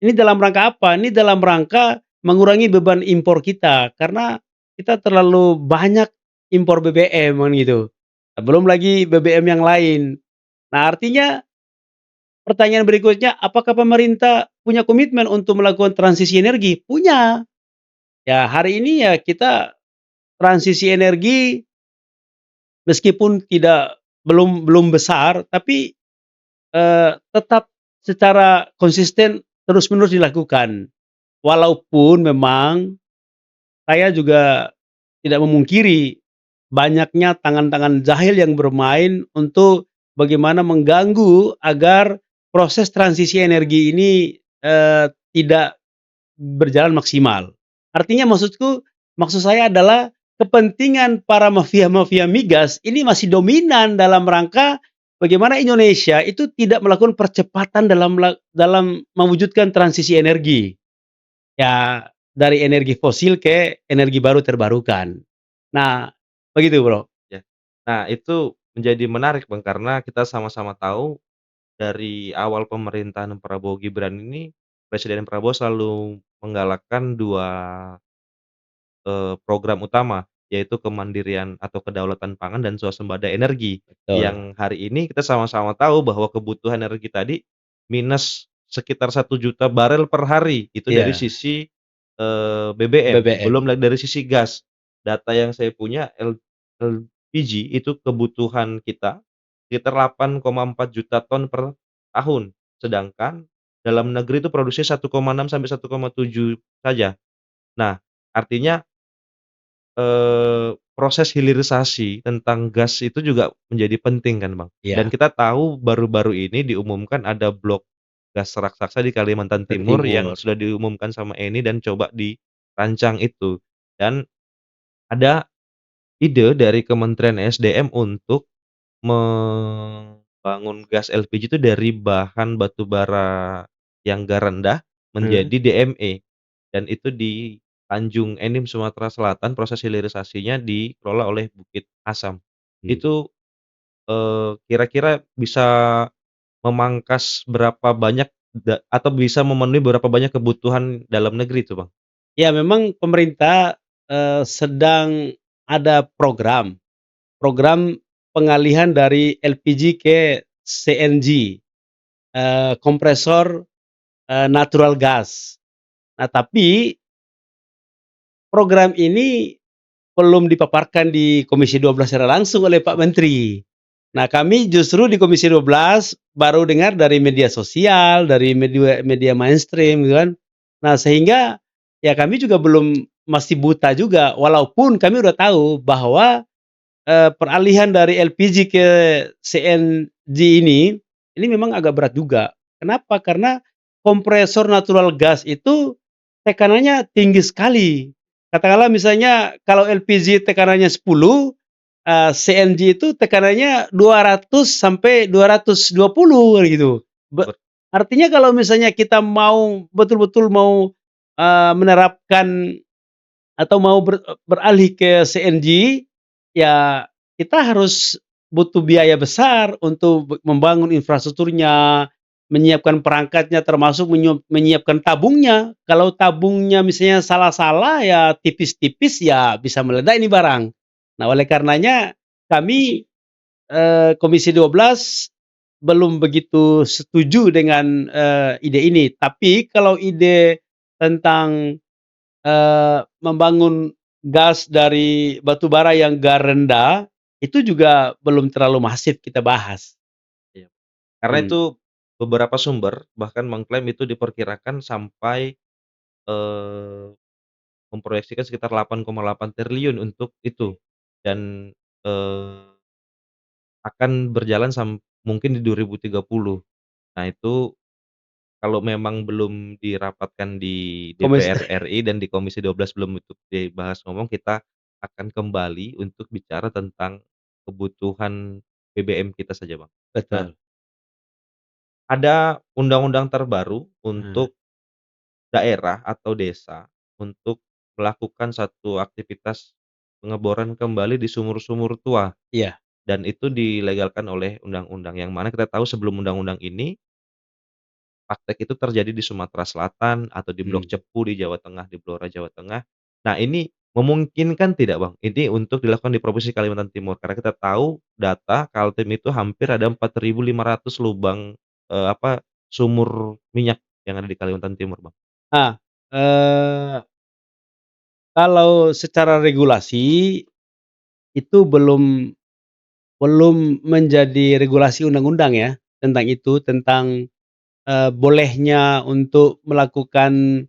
[SPEAKER 1] Ini dalam rangka apa? Ini dalam rangka mengurangi beban impor kita, karena kita terlalu banyak impor BBM kan gitu. Belum lagi BBM yang lain. Nah, artinya pertanyaan berikutnya, apakah pemerintah punya komitmen untuk melakukan transisi energi? Punya. Ya, hari ini ya kita transisi energi meskipun belum belum besar, tapi, tetap secara konsisten terus-menerus dilakukan. Walaupun memang saya juga tidak memungkiri banyaknya tangan-tangan jahil yang bermain untuk bagaimana mengganggu agar proses transisi energi ini, tidak berjalan maksimal. Artinya maksud saya adalah kepentingan para mafia-mafia migas ini masih dominan dalam rangka bagaimana Indonesia itu tidak melakukan percepatan dalam mewujudkan transisi energi. Ya, dari energi fosil ke energi baru terbarukan. Nah, begitu Bro.
[SPEAKER 2] Ya. Nah, itu menjadi menarik, Bang, karena kita sama-sama tahu dari awal pemerintahan Prabowo Gibran ini, Presiden Prabowo selalu menggalakkan 2 program utama, yaitu kemandirian atau kedaulatan pangan dan swasembada energi.
[SPEAKER 1] Betul,
[SPEAKER 2] Yang hari ini kita sama-sama tahu bahwa kebutuhan energi tadi minus sekitar 1 juta barel per hari, itu dari
[SPEAKER 1] iya,
[SPEAKER 2] sisi, BBM,
[SPEAKER 1] BBM,
[SPEAKER 2] belum lagi dari sisi gas. Data yang saya punya LPG itu kebutuhan kita sekitar 8,4 juta ton per tahun, sedangkan dalam negeri itu produksinya 1,6 sampai 1,7 saja. Nah, artinya proses hilirisasi tentang gas itu juga menjadi penting kan, Bang. Dan
[SPEAKER 1] iya,
[SPEAKER 2] kita tahu baru-baru ini diumumkan ada blok gas raksasa di Kalimantan
[SPEAKER 1] ke
[SPEAKER 2] Timur yang
[SPEAKER 1] timur.
[SPEAKER 2] sudah diumumkan sama Eni dan coba dirancang itu. Dan ada ide dari Kementerian SDM untuk membangun gas LPG itu dari bahan batu bara yang enggak rendah
[SPEAKER 1] Heeh,
[SPEAKER 2] menjadi DME, dan itu di Tanjung Enim, Sumatera Selatan, proses hilirisasinya dikelola oleh Bukit Asam.
[SPEAKER 1] mmm.
[SPEAKER 2] Itu, kira-kira bisa memangkas berapa banyak atau bisa memenuhi berapa banyak kebutuhan dalam negeri itu, Bang?
[SPEAKER 1] Ya memang pemerintah, sedang ada program pengalihan dari LPG ke CNG, kompresor, natural gas. Nah tapi program ini belum dipaparkan di Komisi 12 secara langsung oleh Pak Menteri. Nah, kami justru di Komisi 12 baru dengar dari media sosial, dari media media mainstream gitu kan. Nah, sehingga ya kami juga belum masih buta juga, walaupun kami udah tahu bahwa, peralihan dari LPG ke CNG ini memang agak berat juga. Kenapa? Karena kompresor natural gas itu tekanannya tinggi sekali. Katakanlah misalnya kalau LPG tekanannya 10, CNG itu tekanannya 200 sampai 220 gitu.
[SPEAKER 2] Bet
[SPEAKER 1] Artinya kalau misalnya kita mau betul-betul mau, menerapkan atau mau beralih ke CNG, ya kita harus butuh biaya besar untuk membangun infrastrukturnya, menyiapkan perangkatnya, termasuk menyiapkan tabungnya. Kalau tabungnya misalnya salah-salah, ya tipis-tipis, ya bisa meledak ini barang. Nah, oleh karenanya kami, Komisi 12 belum begitu setuju dengan, ide ini. Tapi kalau ide tentang membangun gas dari batu bara yang rendah, itu juga belum terlalu masif kita bahas.
[SPEAKER 2] iya. Karena
[SPEAKER 1] Mmm,
[SPEAKER 2] itu beberapa sumber bahkan mengklaim itu diperkirakan sampai, eee, memproyeksikan sekitar 8,8 triliun untuk itu, dan, akan berjalan mungkin di 2030. Nah, itu kalau memang belum dirapatkan di
[SPEAKER 1] komis
[SPEAKER 2] DPR RI dan di Komisi 12 belum itu dibahas ngomong, kita akan kembali untuk bicara tentang kebutuhan BBM kita saja, Bang. Nah,
[SPEAKER 1] betul,
[SPEAKER 2] ada undang-undang terbaru
[SPEAKER 1] heeh,
[SPEAKER 2] untuk daerah atau desa untuk melakukan satu aktivitas pengeboran kembali di sumur-sumur tua,
[SPEAKER 1] iya,
[SPEAKER 2] dan itu dilegalkan oleh undang-undang, yang mana kita tahu sebelum undang-undang ini praktek itu terjadi di Sumatera Selatan atau di Blok
[SPEAKER 1] mmm.
[SPEAKER 2] Cepu di Jawa Tengah, di Blora Jawa Tengah. Nah, ini memungkinkan tidak, Bang, ini untuk dilakukan di Provinsi Kalimantan Timur? Karena kita tahu data Kaltim itu hampir ada 4.500 lubang, sumur minyak yang ada di Kalimantan Timur, Bang?
[SPEAKER 1] Nah, eee, kalau secara regulasi itu belum menjadi regulasi undang-undang ya, tentang itu, tentang, bolehnya untuk melakukan,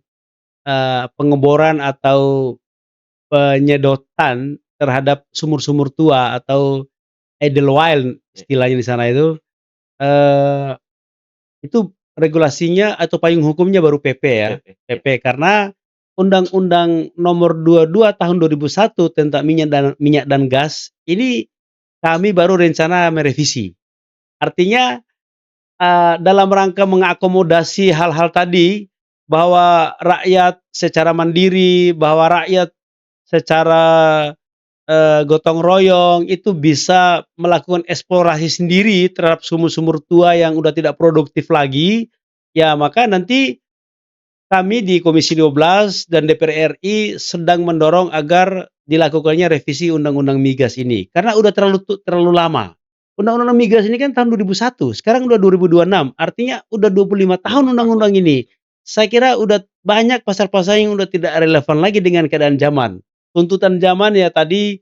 [SPEAKER 1] pengeboran atau penyedotan terhadap sumur-sumur tua atau Edelweiss
[SPEAKER 2] Iya,
[SPEAKER 1] istilahnya di sana eee, itu regulasinya atau payung hukumnya baru PP ya,
[SPEAKER 2] PP, iya.
[SPEAKER 1] PP karena Undang-Undang Nomor 22 Tahun 2001 tentang minyak dan gas ini kami baru rencana merevisi. Artinya, dalam rangka mengakomodasi hal-hal tadi, bahwa rakyat secara mandiri, bahwa rakyat secara, gotong royong itu bisa melakukan eksplorasi sendiri terhadap sumur-sumur tua yang udah tidak produktif lagi, ya maka nanti kami di Komisi 12 dan DPR RI sedang mendorong agar dilakukannya revisi Undang-Undang Migas ini, karena udah terlalu lama. Undang-Undang Migas ini kan tahun 2001, sekarang udah 2026, artinya udah 25 tahun
[SPEAKER 2] 25 tahun.
[SPEAKER 1] undang-undang ini. Saya kira udah banyak pasal-pasal yang udah tidak relevan lagi dengan keadaan zaman. Tuntutan zaman ya tadi,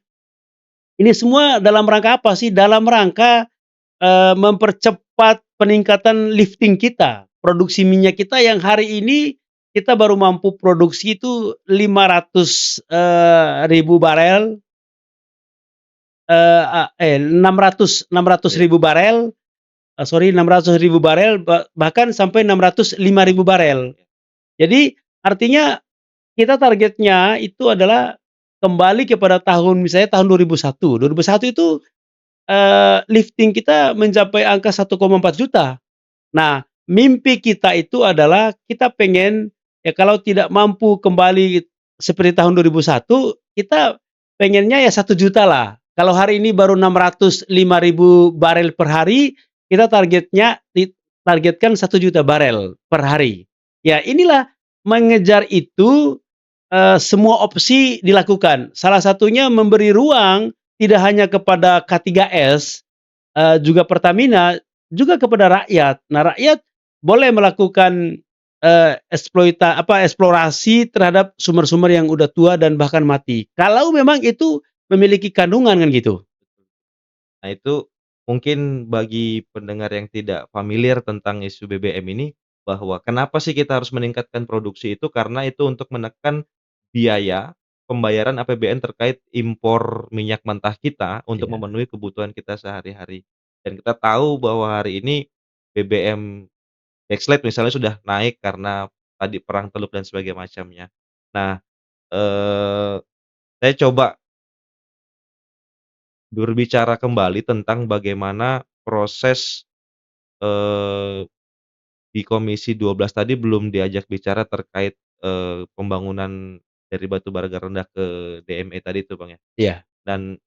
[SPEAKER 1] ini semua dalam rangka apa sih? Dalam rangka, mempercepat peningkatan lifting kita, produksi minyak kita yang hari ini kita baru mampu produksi itu 500, ribu barel, 600
[SPEAKER 2] Iya,
[SPEAKER 1] ribu barel, sorry 600 ribu barel bahkan sampai 605 ribu barel.
[SPEAKER 2] iya.
[SPEAKER 1] Jadi artinya kita targetnya itu adalah kembali kepada tahun misalnya tahun 2001. 2001 itu, lifting kita mencapai angka 1,4 juta. Nah, mimpi kita itu adalah kita pengen, ya kalau tidak mampu kembali seperti tahun 2001, kita pengennya ya 1 juta lah. Kalau hari ini baru 605 ribu barel per hari, kita targetkan 1 juta barel per hari. Ya inilah mengejar itu, semua opsi dilakukan. Salah satunya memberi ruang tidak hanya kepada K3S, juga Pertamina, juga kepada rakyat. Nah, rakyat boleh melakukan, eksplorasi terhadap sumber-sumber yang udah tua dan bahkan mati. Kalau memang itu memiliki kandungan kan gitu.
[SPEAKER 2] Nah, itu mungkin bagi pendengar yang tidak familiar tentang isu BBM ini, bahwa kenapa sih kita harus meningkatkan produksi itu, karena itu untuk menekan biaya pembayaran APBN terkait impor minyak mentah kita untuk
[SPEAKER 1] Iya.
[SPEAKER 2] memenuhi kebutuhan kita sehari-hari. Dan kita tahu bahwa hari ini BBM Dexlite misalnya sudah naik karena tadi perang Teluk dan macamnya. Nah, eee, saya coba berbicara kembali tentang bagaimana proses, eee, di Komisi 12 tadi belum diajak bicara terkait, pembangunan dari batubara rendah ke DME tadi itu, Bang, ya.
[SPEAKER 1] Iya,
[SPEAKER 2] Dan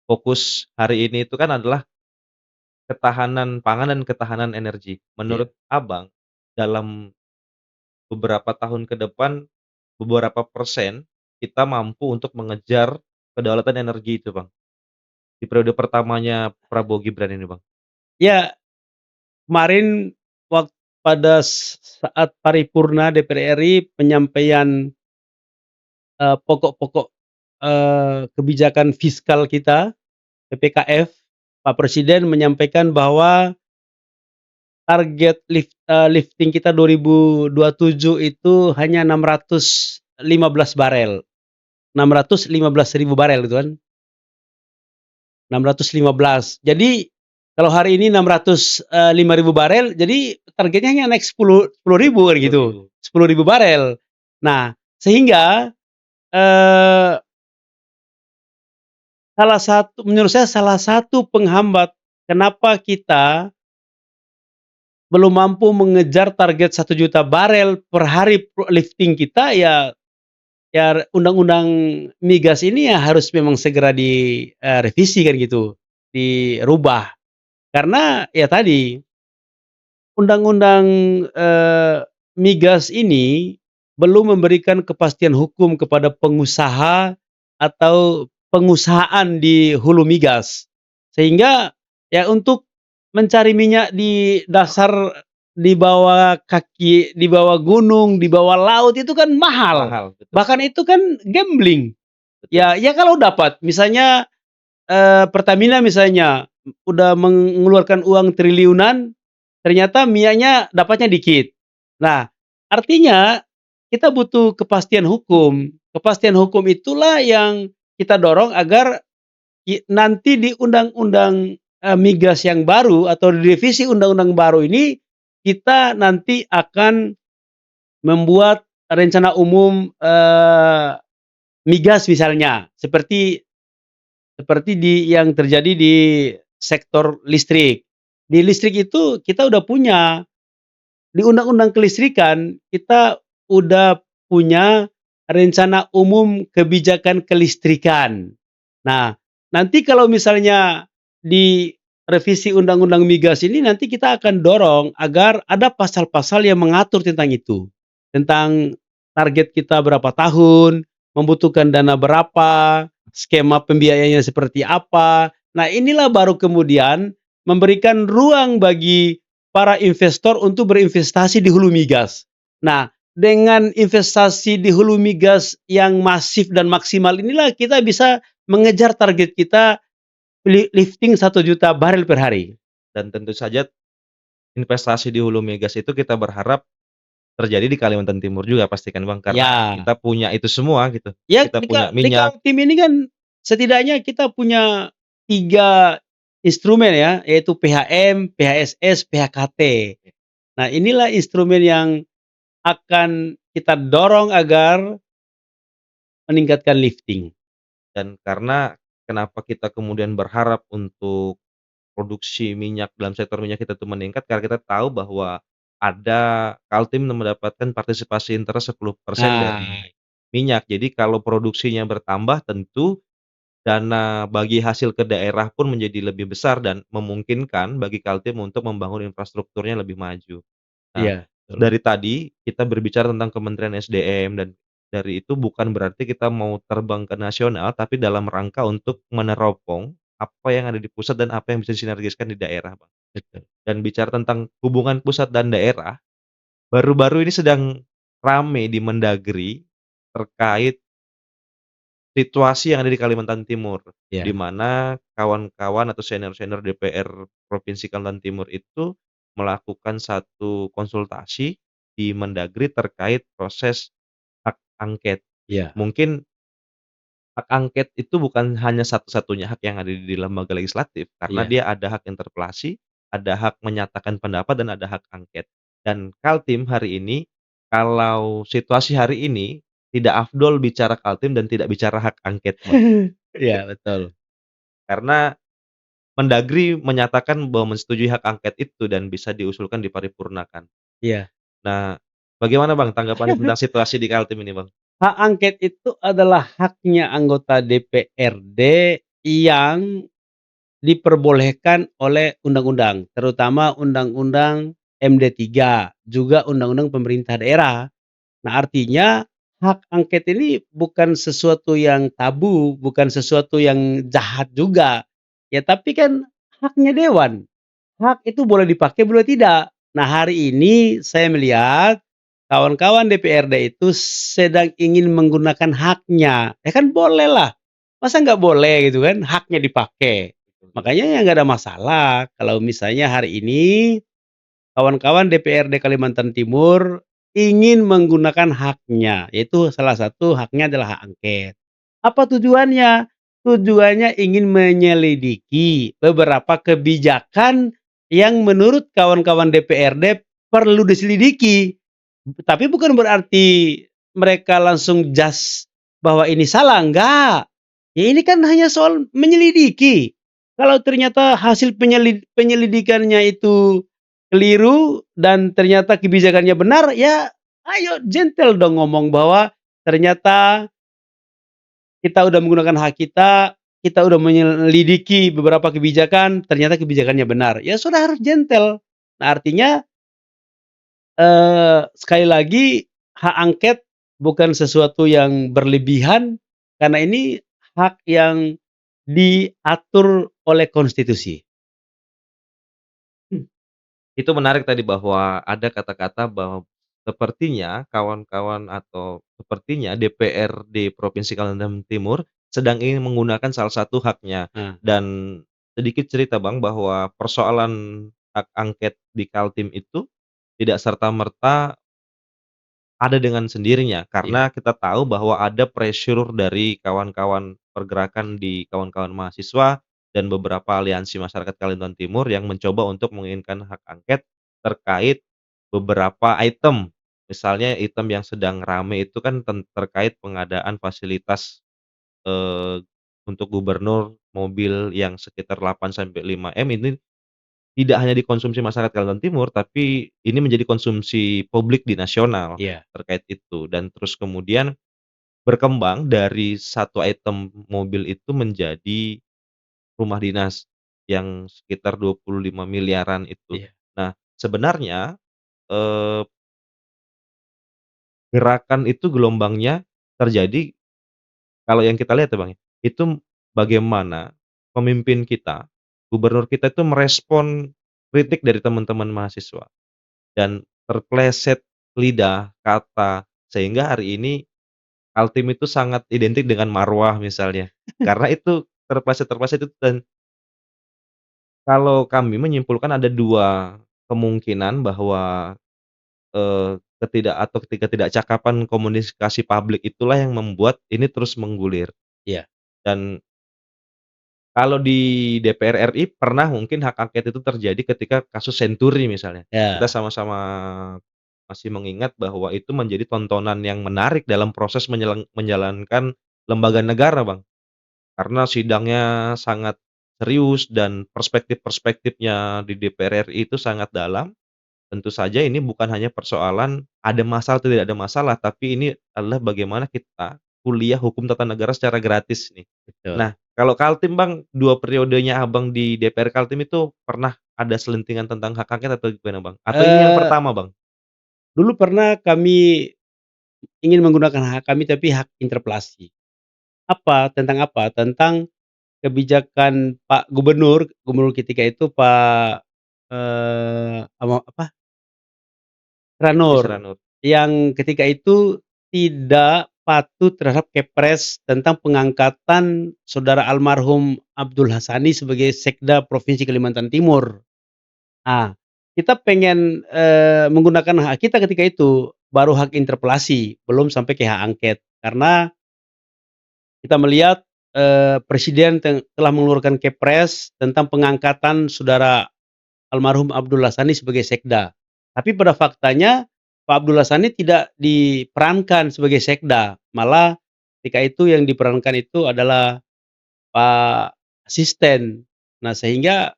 [SPEAKER 2] fokus hari ini itu kan adalah ketahanan pangan dan ketahanan energi.
[SPEAKER 1] iya.
[SPEAKER 2] Menurut Abang, dalam beberapa tahun ke depan, beberapa persen kita mampu untuk mengejar kedaulatan energi itu, Bang, di periode pertamanya Prabowo Gibran ini, Bang?
[SPEAKER 1] Ya, kemarin pada saat paripurna DPR RI penyampaian, pokok-pokok, kebijakan fiskal kita, PPKF, Pak Presiden menyampaikan bahwa target lifting kita 2027 itu hanya 615 barel, 615 ribu barel gitu kan, 615. Jadi kalau hari ini 605 ribu barel, jadi targetnya hanya naik 10 ribu kan gitu,
[SPEAKER 2] 10.000.
[SPEAKER 1] 10 ribu barel. Nah, sehingga, eee, menurut saya salah satu penghambat kenapa kita belum mampu mengejar target 1 juta barel per hari lifting kita, ya undang-undang migas ini ya harus memang segera revisi kan gitu, dirubah. Karena ya tadi, undang-undang, migas ini belum memberikan kepastian hukum kepada pengusaha atau pengusahaan di hulu migas. Sehingga ya untuk mencari minyak di di bawah kaki, di bawah gunung, di bawah laut itu kan mahal.
[SPEAKER 2] Mahal, betul
[SPEAKER 1] Bahkan itu kan gambling.
[SPEAKER 2] betul.
[SPEAKER 1] Ya kalau dapat misalnya, Pertamina misalnya udah mengeluarkan uang triliunan, ternyata Mianya dapatnya dikit. Nah, artinya kita butuh kepastian hukum. Kepastian hukum itulah yang kita dorong agar nanti di undang-undang, migas yang baru atau di revisi undang-undang baru ini, kita nanti akan membuat rencana umum, migas misalnya, seperti seperti yang terjadi di sektor listrik. Di listrik itu kita udah punya, di undang-undang kelistrikan kita udah punya rencana umum kebijakan kelistrikan. Nah, nanti kalau misalnya di revisi undang-undang migas ini nanti kita akan dorong agar ada pasal-pasal yang mengatur tentang itu. Tentang target kita berapa tahun, membutuhkan dana berapa, skema pembiayaannya seperti apa. Nah, inilah baru kemudian memberikan ruang bagi para investor untuk berinvestasi di hulu migas. Nah, dengan investasi di hulu migas yang masif dan maksimal inilah kita bisa mengejar target kita lifting 1 juta barel per hari.
[SPEAKER 2] Dan tentu saja investasi di hulu migas itu kita berharap terjadi di Kalimantan Timur juga pasti kan Bang, karena
[SPEAKER 1] Ya,
[SPEAKER 2] kita punya itu semua gitu.
[SPEAKER 1] ya
[SPEAKER 2] Kita punya
[SPEAKER 1] di
[SPEAKER 2] minyak,
[SPEAKER 1] Kaltim ini kan setidaknya kita punya 3 instrumen ya, yaitu PHM, PHSS, PHKT. Nah, inilah instrumen yang akan kita dorong agar meningkatkan lifting.
[SPEAKER 2] dan karena kenapa kita kemudian berharap untuk produksi minyak dalam sektor minyak kita tuh meningkat, karena kita tahu bahwa ada Kaltim mendapatkan partisipasi interest 10%
[SPEAKER 1] Nah,
[SPEAKER 2] dari minyak. Jadi kalau produksinya bertambah tentu dana bagi hasil ke daerah pun menjadi lebih besar dan memungkinkan bagi Kaltim untuk membangun infrastrukturnya lebih maju. Nah,
[SPEAKER 1] iya, betul.
[SPEAKER 2] dari tadi kita berbicara tentang Kementerian SDM dan dari itu bukan berarti kita mau terbang ke nasional, tapi dalam rangka untuk meneropong apa yang ada di pusat dan apa yang bisa disinergiskan di daerah, Bang.
[SPEAKER 1] Betul.
[SPEAKER 2] Dan bicara tentang hubungan pusat dan daerah, baru-baru ini sedang rame di Mendagri terkait situasi yang ada di Kalimantan Timur, di
[SPEAKER 1] Iya,
[SPEAKER 2] mana kawan-kawan atau senior-senior DPR Provinsi Kalimantan Timur itu melakukan satu konsultasi di Mendagri terkait proses hak angket.
[SPEAKER 1] iya.
[SPEAKER 2] Mungkin hak angket itu bukan hanya satu-satunya hak yang ada di lembaga legislatif, karena
[SPEAKER 1] Iya.
[SPEAKER 2] dia ada hak interpelasi, ada hak menyatakan pendapat, dan ada hak angket. Dan Kaltim hari ini, kalau situasi hari ini, tidak afdol bicara Kaltim dan tidak bicara hak angket, Bang.
[SPEAKER 1] Iya, betul.
[SPEAKER 2] Karena Mendagri menyatakan bahwa menyetujui hak angket itu dan bisa diusulkan diparipurnakan.
[SPEAKER 1] Iya.
[SPEAKER 2] Nah, bagaimana Bang tanggapannya tentang situasi di Kaltim ini, Bang?
[SPEAKER 1] Hak angket itu adalah haknya anggota DPRD yang diperbolehkan oleh undang-undang, terutama Undang-Undang MD3, juga Undang-Undang Pemerintah Daerah. Nah, artinya hak angket ini bukan sesuatu yang tabu, bukan sesuatu yang jahat juga. Ya, tapi kan haknya dewan. Hak itu boleh dipakai, boleh tidak. Nah, hari ini saya melihat kawan-kawan DPRD itu sedang ingin menggunakan haknya. Ya kan bolehlah, masa nggak boleh gitu kan, haknya dipakai.
[SPEAKER 2] Betul juga.
[SPEAKER 1] Makanya ya nggak ada masalah kalau misalnya hari ini kawan-kawan DPRD Kalimantan Timur ingin menggunakan haknya, yaitu salah satu haknya adalah hak angket. Apa tujuannya? Tujuannya ingin menyelidiki beberapa kebijakan yang menurut kawan-kawan DPRD perlu diselidiki. Tapi bukan berarti mereka langsung jas bahwa ini salah, enggak. Ya ini kan hanya soal menyelidiki. Kalau ternyata hasil penyelidikannya itu keliru dan ternyata kebijakannya benar, ya ayo gentle dong ngomong bahwa ternyata kita udah menggunakan hak kita udah menyelidiki beberapa kebijakan, ternyata kebijakannya benar. Ya sudah harus gentle. Nah, artinya, sekali lagi hak angket bukan sesuatu yang berlebihan karena ini hak yang diatur oleh konstitusi.
[SPEAKER 2] Itu menarik tadi bahwa ada kata-kata bahwa sepertinya kawan-kawan atau sepertinya DPRD Provinsi Kalimantan Timur sedang ingin menggunakan salah satu haknya.
[SPEAKER 1] Nah,
[SPEAKER 2] Dan sedikit cerita Bang, bahwa persoalan hak angket di Kaltim itu tidak serta-merta ada dengan sendirinya,
[SPEAKER 1] iya,
[SPEAKER 2] karena kita tahu bahwa ada pressure dari kawan-kawan pergerakan di kawan-kawan mahasiswa dan beberapa aliansi masyarakat Kalimantan Timur yang mencoba untuk menginginkan hak angket terkait beberapa item. Misalnya item yang sedang rame itu kan terkait pengadaan fasilitas, eee, untuk gubernur mobil yang sekitar 8 sampai 5 M ini tidak hanya dikonsumsi masyarakat Kalimantan Timur, tapi ini menjadi konsumsi publik di nasional,
[SPEAKER 1] iya,
[SPEAKER 2] terkait itu. Dan terus kemudian berkembang dari satu item mobil itu menjadi rumah dinas yang sekitar 25 miliaran itu.
[SPEAKER 1] iya,
[SPEAKER 2] Nah, sebenarnya, eee, gerakan itu gelombangnya terjadi kalau yang kita lihat ya, Bang, ya, itu bagaimana pemimpin kita, gubernur kita itu merespon kritik dari teman-teman mahasiswa. Dan terpleset lidah kata, sehingga hari ini Kaltim itu sangat identik dengan marwah misalnya. Karena itu terpleset-terpleset itu dan kalau kami menyimpulkan ada 2 kemungkinan bahwa, ketika tidak cakapan komunikasi publik itulah yang membuat ini terus menggulir.
[SPEAKER 1] iya,
[SPEAKER 2] Dan kalau di DPR RI pernah mungkin hak angket itu terjadi ketika kasus Senturi misalnya. Kita
[SPEAKER 1] iya,
[SPEAKER 2] sama-sama masih mengingat bahwa itu menjadi tontonan yang menarik dalam proses menjalankan lembaga negara, Bang. Karena sidangnya sangat serius dan perspektif-perspektifnya di DPR RI itu sangat dalam. Tentu saja ini bukan hanya persoalan ada masalah atau tidak ada masalah, tapi ini adalah bagaimana kita kuliah hukum tata negara secara gratis nih.
[SPEAKER 1] betul.
[SPEAKER 2] Nah, kalau Kaltim Bang, 2 periodenya Abang di DPR Kaltim itu pernah ada selentingan tentang hak angket atau gimana Bang? Atau ini yang
[SPEAKER 1] Eee,
[SPEAKER 2] pertama Bang?
[SPEAKER 1] Dulu pernah kami ingin menggunakan hak kami, tapi hak interpelasi. Apa? Tentang apa? Tentang kebijakan Pak Gubernur, gubernur ketika itu Pak, apa,
[SPEAKER 2] Edi
[SPEAKER 1] Ranur,
[SPEAKER 2] Seranur.
[SPEAKER 1] yang ketika itu tidak patuh terhadap Kepres tentang pengangkatan saudara almarhum Abdul Hasani sebagai Sekda Provinsi Kalimantan Timur. Ah, kita pengen, menggunakan hak kita ketika itu, baru hak interpelasi, belum sampai ke hak angket. Karena kita melihat, presiden telah mengeluarkan Kepres tentang pengangkatan saudara almarhum Abdul Hasani sebagai Sekda. Tapi pada faktanya Pak Abdul Hasani tidak diperankan sebagai Sekda, malah ketika itu yang diperankan itu adalah Pak Asisten. Nah, sehingga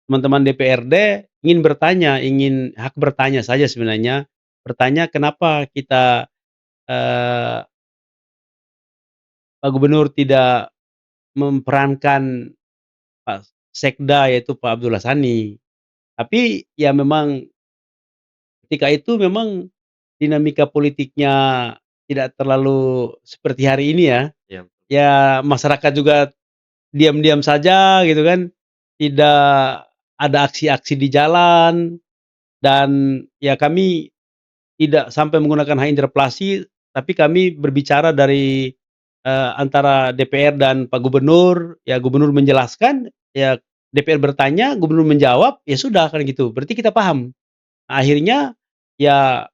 [SPEAKER 1] teman-teman DPRD ingin bertanya, ingin hak bertanya saja sebenarnya, bertanya kenapa kita, eee, Pak Gubernur tidak memperankan Pak Sekda yaitu Pak Abdul Hasani. Tapi ya memang ketika itu memang dinamika politiknya tidak terlalu seperti hari ini ya.
[SPEAKER 2] Iya.
[SPEAKER 1] Ya masyarakat juga diam-diam saja gitu kan, tidak ada aksi-aksi di jalan dan ya kami tidak sampai menggunakan hak interpelasi, tapi kami berbicara dari, antara DPR dan Pak Gubernur, ya gubernur menjelaskan, ya DPR bertanya, gubernur menjawab, ya sudah kan gitu, berarti kita paham. Akhirnya ya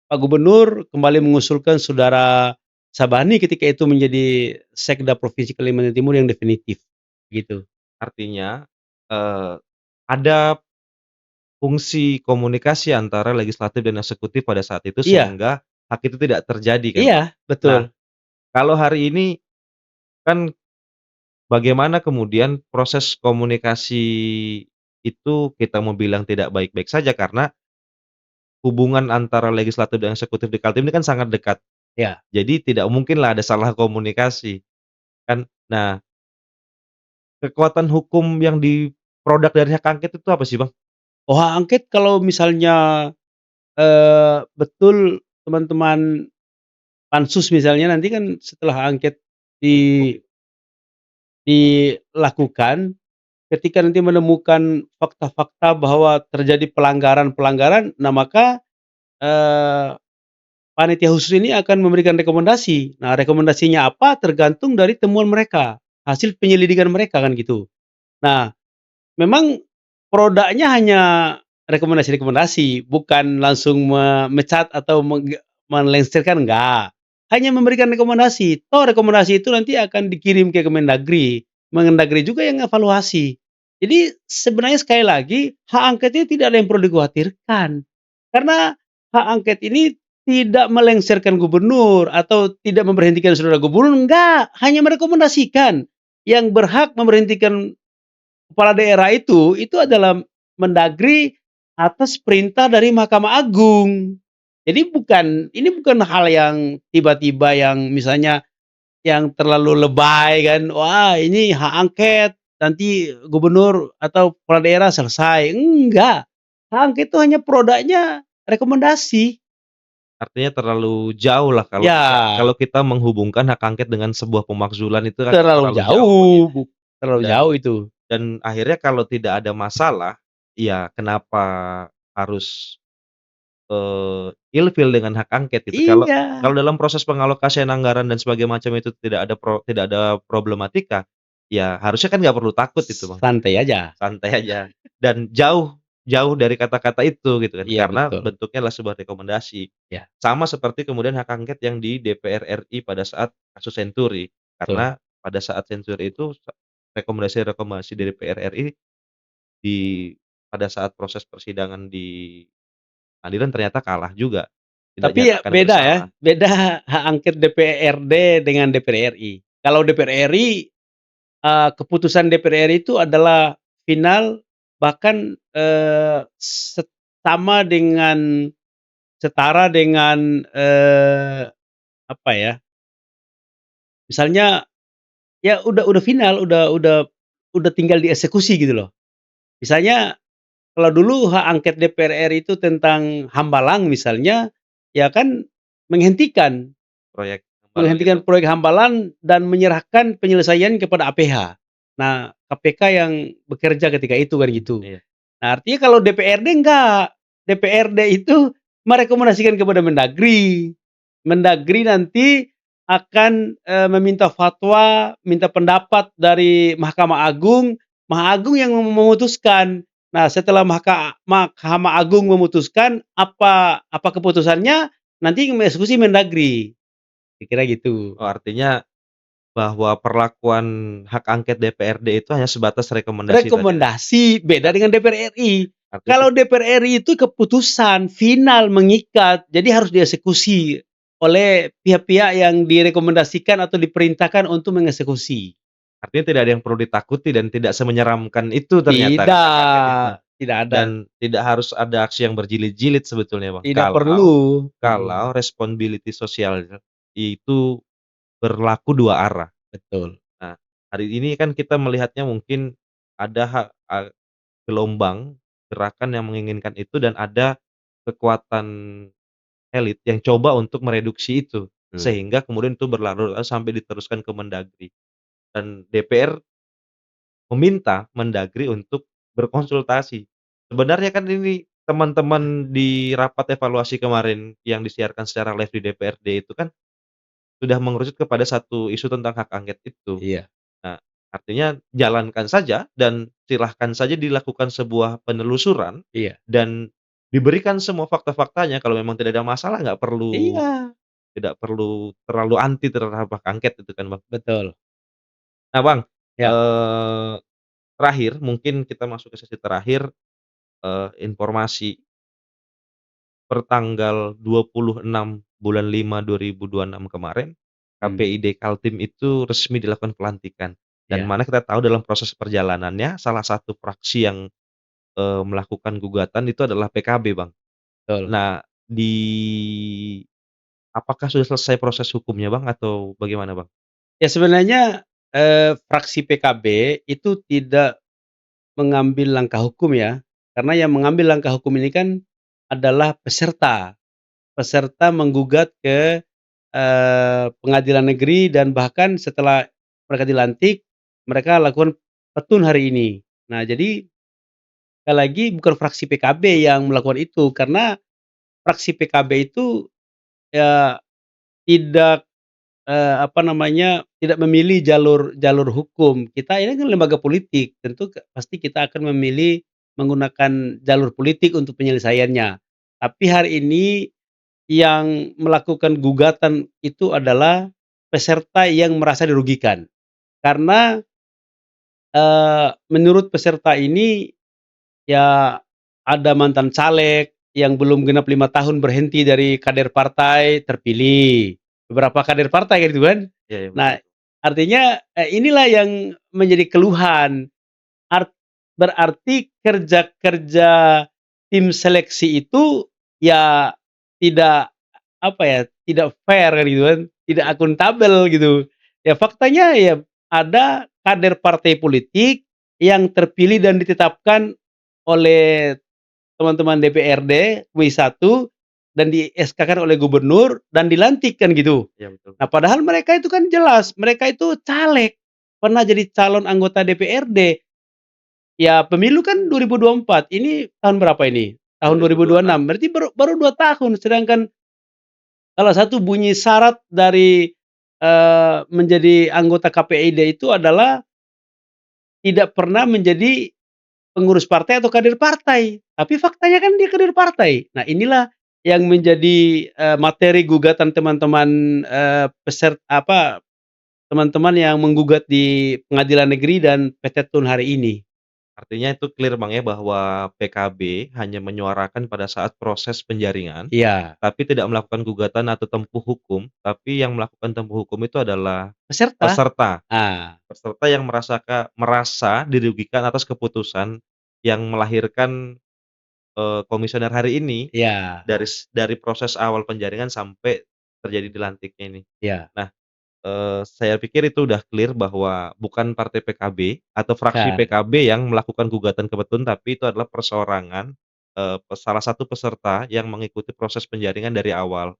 [SPEAKER 1] Pak Gubernur kembali mengusulkan Saudara Sabani ketika itu menjadi Sekda Provinsi Kalimantan Timur yang definitif, gitu.
[SPEAKER 2] Artinya, eee, ada fungsi komunikasi antara legislatif dan eksekutif pada saat itu
[SPEAKER 1] Iya,
[SPEAKER 2] sehingga hak itu tidak terjadi kan, Bang?
[SPEAKER 1] iya,
[SPEAKER 2] Nah,
[SPEAKER 1] betul.
[SPEAKER 2] kalau hari ini kan bagaimana kemudian proses komunikasi itu kita mau bilang tidak baik-baik saja karena hubungan antara legislatif dan eksekutif di Kaltim ini kan sangat dekat.
[SPEAKER 1] Ya.
[SPEAKER 2] Jadi tidak mungkinlah ada salah komunikasi kan. Nah, kekuatan hukum yang diproduk dari hak angket itu apa sih, Bang?
[SPEAKER 1] Oh, hak angket kalau misalnya, betul teman-teman pansus misalnya nanti kan setelah angket di dilakukan, ketika nanti menemukan fakta-fakta bahwa terjadi pelanggaran-pelanggaran, nah maka, eee, panitia khusus ini akan memberikan rekomendasi. Nah, rekomendasinya apa tergantung dari temuan mereka, hasil penyelidikan mereka kan gitu. Nah, memang produknya hanya rekomendasi-rekomendasi, bukan langsung memecat atau melengsarkan, enggak. Hanya memberikan rekomendasi, toh rekomendasi itu nanti akan dikirim ke Kemendagri, Mendagri juga yang evaluasi. Jadi sebenarnya sekali lagi, hak angket ini tidak ada yang perlu dikhawatirkan. Karena hak angket ini tidak melengsarkan gubernur atau tidak memberhentikan saudara gubernur, enggak, hanya merekomendasikan. Yang berhak memberhentikan kepala daerah itu adalah Mendagri atas perintah dari Mahkamah Agung. Jadi ini bukan hal yang tiba-tiba yang misalnya yang terlalu lebay kan, "Wah ini hak angket, nanti gubernur atau kepala daerah selesai." Enggak, hak angket itu hanya produknya rekomendasi.
[SPEAKER 2] Artinya terlalu jauh lah
[SPEAKER 1] Ya,
[SPEAKER 2] kalau kita menghubungkan hak angket dengan sebuah pemakzulan itu kan
[SPEAKER 1] terlalu
[SPEAKER 2] terlalu jauh Bang, ya.
[SPEAKER 1] jauh, terlalu
[SPEAKER 2] Dan
[SPEAKER 1] jauh itu.
[SPEAKER 2] akhirnya kalau tidak ada masalah, ya kenapa harus, ilfil dengan hak angket gitu. Kalau
[SPEAKER 1] Iya,
[SPEAKER 2] kalau dalam proses pengalokasian anggaran dan sebagainya macam itu tidak ada problematika, ya harusnya kan nggak perlu takut itu Bang,
[SPEAKER 1] santai aja.
[SPEAKER 2] santai aja. Dan jauh jauh dari kata-kata itu gitu kan,
[SPEAKER 1] Iya
[SPEAKER 2] karena
[SPEAKER 1] betul,
[SPEAKER 2] bentuknya adalah sebuah rekomendasi.
[SPEAKER 1] ya
[SPEAKER 2] Sama seperti kemudian hak angket yang di DPR RI pada saat kasus Senturi,
[SPEAKER 1] betul.
[SPEAKER 2] karena pada saat Senturi itu rekomendasi-rekomendasi dari DPR RI di pada saat proses persidangan di pengadilan ternyata kalah juga, tidak
[SPEAKER 1] Tapi ya
[SPEAKER 2] nyatakan
[SPEAKER 1] beda ya,
[SPEAKER 2] bersalah.
[SPEAKER 1] beda hak angket DPRD dengan DPR RI. Kalau DPR RI, keputusan DPR RI itu adalah final, bahkan, setara dengan, apa ya, misalnya ya udah final, udah tinggal dieksekusi gitu loh. Misalnya kalau dulu hak angket DPR RI itu tentang hambalang misalnya, ya kan menghentikan
[SPEAKER 2] Proyek Hambalang itu.
[SPEAKER 1] Menghentikan proyek hambalan dan menyerahkan penyelesaian kepada APH. Nah, KPK yang bekerja ketika itu kan gitu.
[SPEAKER 2] Iya.
[SPEAKER 1] Nah, artinya kalau DPRD enggak, DPRD itu merekomendasikan kepada Mendagri. Mendagri nanti akan, meminta fatwa, minta pendapat dari Mahkamah Agung, Mahkamah Agung yang memutuskan. Nah, setelah Mahkamah Agung memutuskan apa keputusannya, nanti yang mengeksekusi Mendagri, kira-kira gitu.
[SPEAKER 2] Oh artinya bahwa perlakuan hak angket DPRD itu hanya sebatas rekomendasi tadi ya?
[SPEAKER 1] Rekomendasi, beda
[SPEAKER 2] Nggak
[SPEAKER 1] dengan DPR RI.
[SPEAKER 2] artinya
[SPEAKER 1] Kalau DPR RI itu keputusan final mengikat, jadi harus dieksekusi oleh pihak-pihak yang direkomendasikan atau diperintahkan untuk mengeksekusi.
[SPEAKER 2] artinya tidak ada yang perlu ditakuti dan tidak semenyeramkan itu ternyata hak angket itu.
[SPEAKER 1] Tidak, tidak ada,
[SPEAKER 2] Dan tidak harus ada aksi yang berjilid-jilid sebetulnya Bang,
[SPEAKER 1] tidak
[SPEAKER 2] kalau
[SPEAKER 1] perlu.
[SPEAKER 2] kalau responsibility sosial itu berlaku dua arah.
[SPEAKER 1] Betul.
[SPEAKER 2] Nah, hari ini kan kita melihatnya mungkin ada gelombang gerakan yang menginginkan itu dan ada kekuatan elit yang coba untuk mereduksi itu,
[SPEAKER 1] Mmm.
[SPEAKER 2] sehingga kemudian itu berlarut-larut sampai diteruskan ke Mendagri dan DPR meminta Mendagri untuk berkonsultasi. Sebenarnya kan ini teman-teman di rapat evaluasi kemarin yang disiarkan secara live di DPRD itu kan sudah mengerucut kepada satu isu tentang hak angket itu.
[SPEAKER 1] Iya,
[SPEAKER 2] Nah, artinya jalankan saja dan silahkan saja dilakukan sebuah penelusuran
[SPEAKER 1] iya,
[SPEAKER 2] dan diberikan semua fakta-faktanya kalau memang tidak ada masalah
[SPEAKER 1] iya,
[SPEAKER 2] tidak perlu terlalu anti terhadap hak angket itu kan, Bang.
[SPEAKER 1] betul.
[SPEAKER 2] Nah, Bang,
[SPEAKER 1] Ya,
[SPEAKER 2] eee, terakhir mungkin kita masuk ke sesi terakhir, informasi per tanggal 26 bulan 5 2026 kemarin,
[SPEAKER 1] mmm,
[SPEAKER 2] KPID Kaltim itu resmi dilakukan pelantikan, dan
[SPEAKER 1] iya,
[SPEAKER 2] mana kita tahu dalam proses perjalanannya salah satu fraksi yang, melakukan gugatan itu adalah PKB, Bang.
[SPEAKER 1] betul.
[SPEAKER 2] Nah, apakah sudah selesai proses hukumnya, Bang, atau bagaimana, Bang?
[SPEAKER 1] Ya sebenarnya, fraksi PKB itu tidak mengambil langkah hukum ya, karena yang mengambil langkah hukum ini kan adalah peserta. Peserta menggugat ke, pengadilan negeri dan bahkan setelah mereka dilantik, mereka lakukan petun hari ini. Nah, jadi sekali lagi bukan fraksi PKB yang melakukan itu, karena fraksi PKB itu ya tidak, apa namanya, tidak memilih jalur jalur hukum. Kita ini kan lembaga politik, tentu pasti kita akan memilih menggunakan jalur politik untuk penyelesaiannya. Tapi hari ini yang melakukan gugatan itu adalah peserta yang merasa dirugikan. Karena, menurut peserta ini, ya ada mantan caleg yang belum genap 5 tahun berhenti dari kader partai, terpilih. Beberapa kader partai kan gitu kan.
[SPEAKER 2] Iya iya, betul
[SPEAKER 1] Nah,
[SPEAKER 2] betul.
[SPEAKER 1] artinya, inilah yang menjadi keluhan. Art Berarti kerja-kerja tim seleksi itu ya tidak, apa ya, tidak fair kan gitu kan, tidak akuntabel gitu. Ya faktanya ya ada kader partai politik yang terpilih dan ditetapkan oleh teman-teman DPRD Komisi 1 dan di-SK-kan oleh gubernur dan dilantik kan gitu.
[SPEAKER 2] Iya, betul
[SPEAKER 1] Nah,
[SPEAKER 2] betul.
[SPEAKER 1] padahal mereka itu kan jelas, mereka itu caleg, pernah jadi calon anggota DPRD. Ya pemilu kan 2024, ini tahun berapa ini? Tahun
[SPEAKER 2] 2026.
[SPEAKER 1] 2026, berarti baru baru 2 tahun, sedangkan salah satu bunyi syarat dari, menjadi anggota KPID itu adalah tidak pernah menjadi pengurus partai atau kader partai, tapi faktanya kan dia kader partai. Nah, inilah yang menjadi, materi gugatan teman-teman, teman-teman yang menggugat di Pengadilan Negeri dan PT Tun hari ini.
[SPEAKER 2] Artinya itu clear Bang ya bahwa PKB hanya menyuarakan pada saat proses penjaringan,
[SPEAKER 1] Iya,
[SPEAKER 2] tapi tidak melakukan gugatan atau tempuh hukum, tapi yang melakukan tempuh hukum itu adalah
[SPEAKER 1] peserta.
[SPEAKER 2] peserta.
[SPEAKER 1] Ah,
[SPEAKER 2] Peserta yang merasa dirugikan atas keputusan yang melahirkan, komisioner hari ini
[SPEAKER 1] iya,
[SPEAKER 2] dari proses awal penjaringan sampai terjadi dilantiknya ini.
[SPEAKER 1] iya,
[SPEAKER 2] Nah, saya pikir itu udah clear bahwa bukan partai PKB atau fraksi
[SPEAKER 1] bukan.
[SPEAKER 2] PKB yang melakukan gugatan ke Petun, tapi itu adalah perseorangan, salah satu peserta yang mengikuti proses penjaringan dari awal.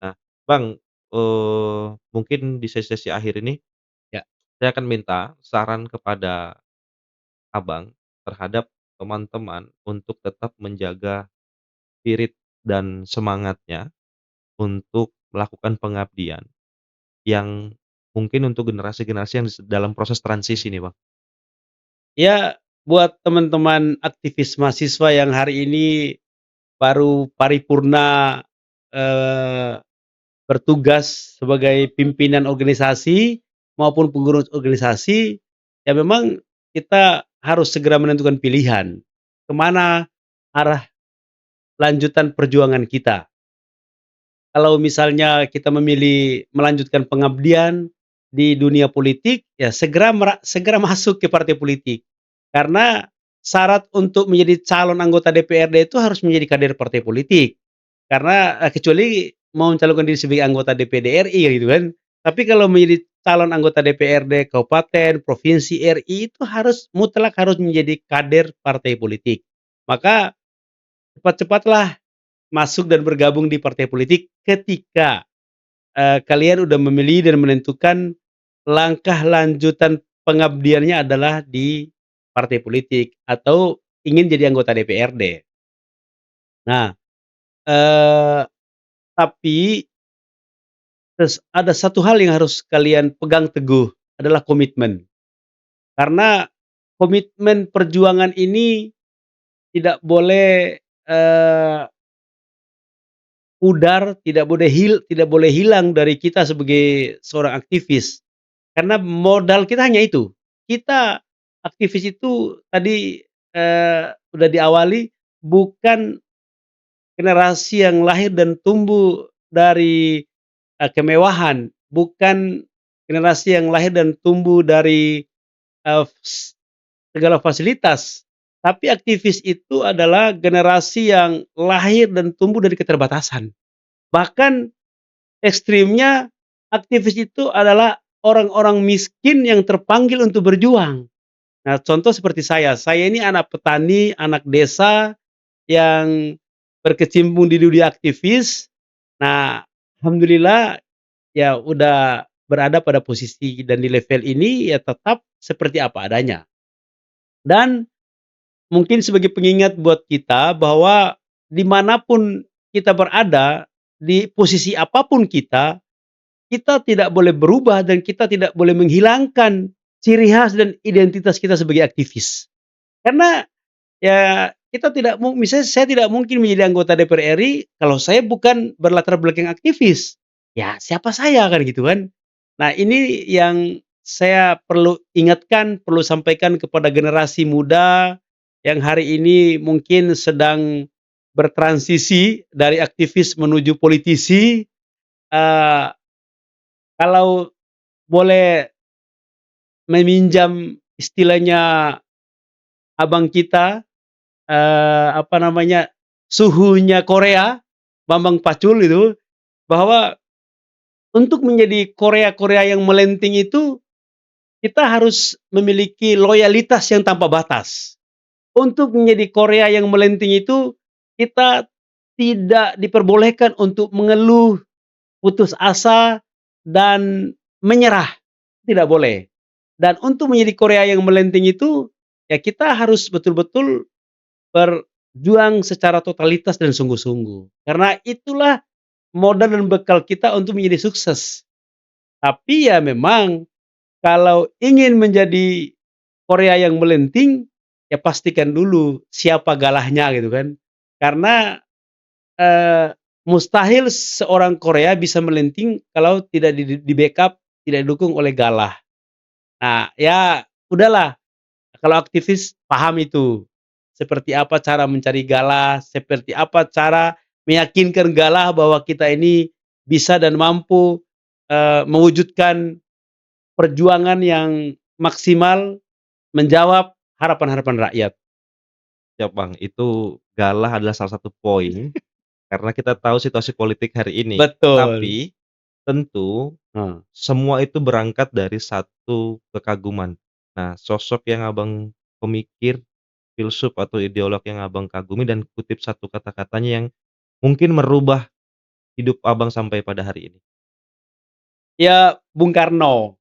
[SPEAKER 2] Nah, Bang, mungkin di sesi-sesi akhir ini
[SPEAKER 1] Ya,
[SPEAKER 2] saya akan minta saran kepada Abang terhadap teman-teman untuk tetap menjaga spirit dan semangatnya untuk melakukan pengabdian yang mungkin untuk generasi-generasi yang dalam proses transisi nih, Bang.
[SPEAKER 1] ya, buat teman-teman aktivis mahasiswa yang hari ini baru paripurna, eee, bertugas sebagai pimpinan organisasi maupun pengurus organisasi, ya memang kita harus segera menentukan pilihan, ke mana arah lanjutan perjuangan kita. Kalau misalnya kita memilih melanjutkan pengabdian di dunia politik, ya segera masuk ke partai politik. Karena syarat untuk menjadi calon anggota DPRD itu harus menjadi kader partai politik. Karena, kecuali mau mencalonkan diri sebagai anggota DPD RI gitu kan. Tapi kalau menjadi calon anggota DPRD kabupaten, provinsi RI itu mutlak harus menjadi kader partai politik. Maka cepat-cepatlah masuk dan bergabung di partai politik ketika, kalian udah memilih dan menentukan langkah lanjutan pengabdiannya adalah di partai politik atau ingin jadi anggota DPRD. Nah, eee, tapi ada satu hal yang harus kalian pegang teguh, adalah komitmen. Karena komitmen perjuangan ini tidak boleh, pudar, tidak boleh hilang dari kita sebagai seorang aktivis. Karena modal kita hanya itu. Kita aktivis itu tadi, udah diawali, bukan generasi yang lahir dan tumbuh dari, kemewahan, bukan generasi yang lahir dan tumbuh dari, segala fasilitas, tapi aktivis itu adalah generasi yang lahir dan tumbuh dari keterbatasan. Bahkan ekstrimnya, aktivis itu adalah orang-orang miskin yang terpanggil untuk berjuang. Nah, contoh seperti saya ini anak petani, anak desa yang berkecimpung di dunia aktivis. Nah, alhamdulillah ya udah berada pada posisi dan di level ini ya tetap seperti apa adanya. Dan mungkin sebagai pengingat buat kita bahwa dimanapun kita berada, di posisi apapun kita tidak boleh berubah dan kita tidak boleh menghilangkan ciri khas dan identitas kita sebagai aktivis. Karena ya kita tidak misalnya saya tidak mungkin menjadi anggota DPR RI kalau saya bukan berlatar belakang aktivis. Ya siapa saya kan gitu kan. Nah ini yang saya perlu ingatkan, perlu sampaikan kepada generasi muda yang hari ini mungkin sedang bertransisi dari aktivis menuju politisi. Eee, Kalau boleh meminjam istilahnya abang kita, apa namanya, suhunya Korea, Bambang Pacul itu, bahwa untuk menjadi Korea-Korea yang melenting itu, kita harus memiliki loyalitas yang tanpa batas. Untuk menjadi Korea yang melenting itu, kita tidak diperbolehkan untuk mengeluh, putus asa, dan menyerah, tidak boleh. Dan untuk menjadi Korea yang melenting itu, ya kita harus betul-betul berjuang secara totalitas dan sungguh-sungguh. Karena itulah modal dan bekal kita untuk menjadi sukses. Tapi ya memang kalau ingin menjadi Korea yang melenting, ya pastikan dulu siapa galahnya gitu kan. Karena eee, mustahil seorang Korea bisa melenting kalau tidak di-backup, tidak didukung oleh galah. Nah, ya udahlah kalau aktivis paham itu. Seperti apa cara mencari galah, seperti apa cara meyakinkan galah bahwa kita ini bisa dan mampu, mewujudkan perjuangan yang maksimal menjawab harapan-harapan rakyat.
[SPEAKER 2] Siap, Bang, itu galah adalah salah satu poin, karena kita tahu situasi politik hari ini.
[SPEAKER 1] Betul.
[SPEAKER 2] Tapi, tentu
[SPEAKER 1] Heeh.
[SPEAKER 2] semua itu berangkat dari satu kekaguman. Nah, sosok yang Abang pemikir, filsuf atau ideolog yang Abang kagumi dan kutip satu kata-katanya yang mungkin merubah hidup Abang sampai pada hari ini.
[SPEAKER 1] Ya Bung Karno,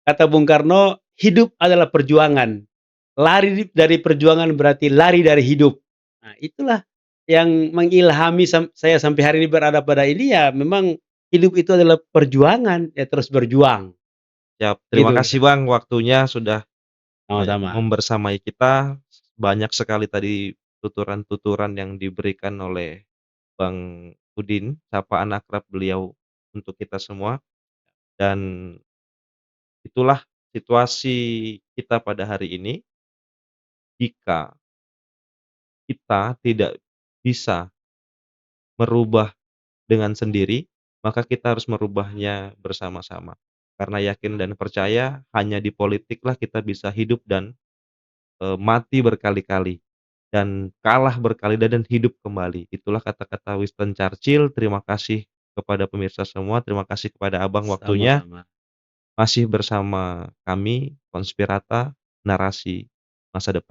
[SPEAKER 1] kata Bung Karno, "Hidup adalah perjuangan, lari dari perjuangan berarti lari dari hidup." Nah itulah yang mengilhami saya sampai hari ini berada pada ini ya memang hidup itu adalah perjuangan, ya terus berjuang,
[SPEAKER 2] Siap, terima
[SPEAKER 1] gitu.
[SPEAKER 2] kasih Bang waktunya sudah
[SPEAKER 1] Sama-sama.
[SPEAKER 2] membersamai kita. Banyak sekali tadi tuturan-tuturan yang diberikan oleh Bang Udin, sapaan akrab beliau untuk kita semua, dan itulah situasi kita pada hari ini. Jika kita tidak bisa merubah dengan sendiri, maka kita harus merubahnya bersama-sama. Karena yakin dan percaya hanya di politiklah kita bisa hidup dan, mati berkali-kali, dan kalah berkali dan hidup kembali. Itulah kata-kata Winston Churchill. Terima kasih kepada pemirsa semua, terima kasih kepada Abang waktunya.
[SPEAKER 1] Sama-sama.
[SPEAKER 2] Masih bersama kami, Konspirata, Narasi Masa Depan.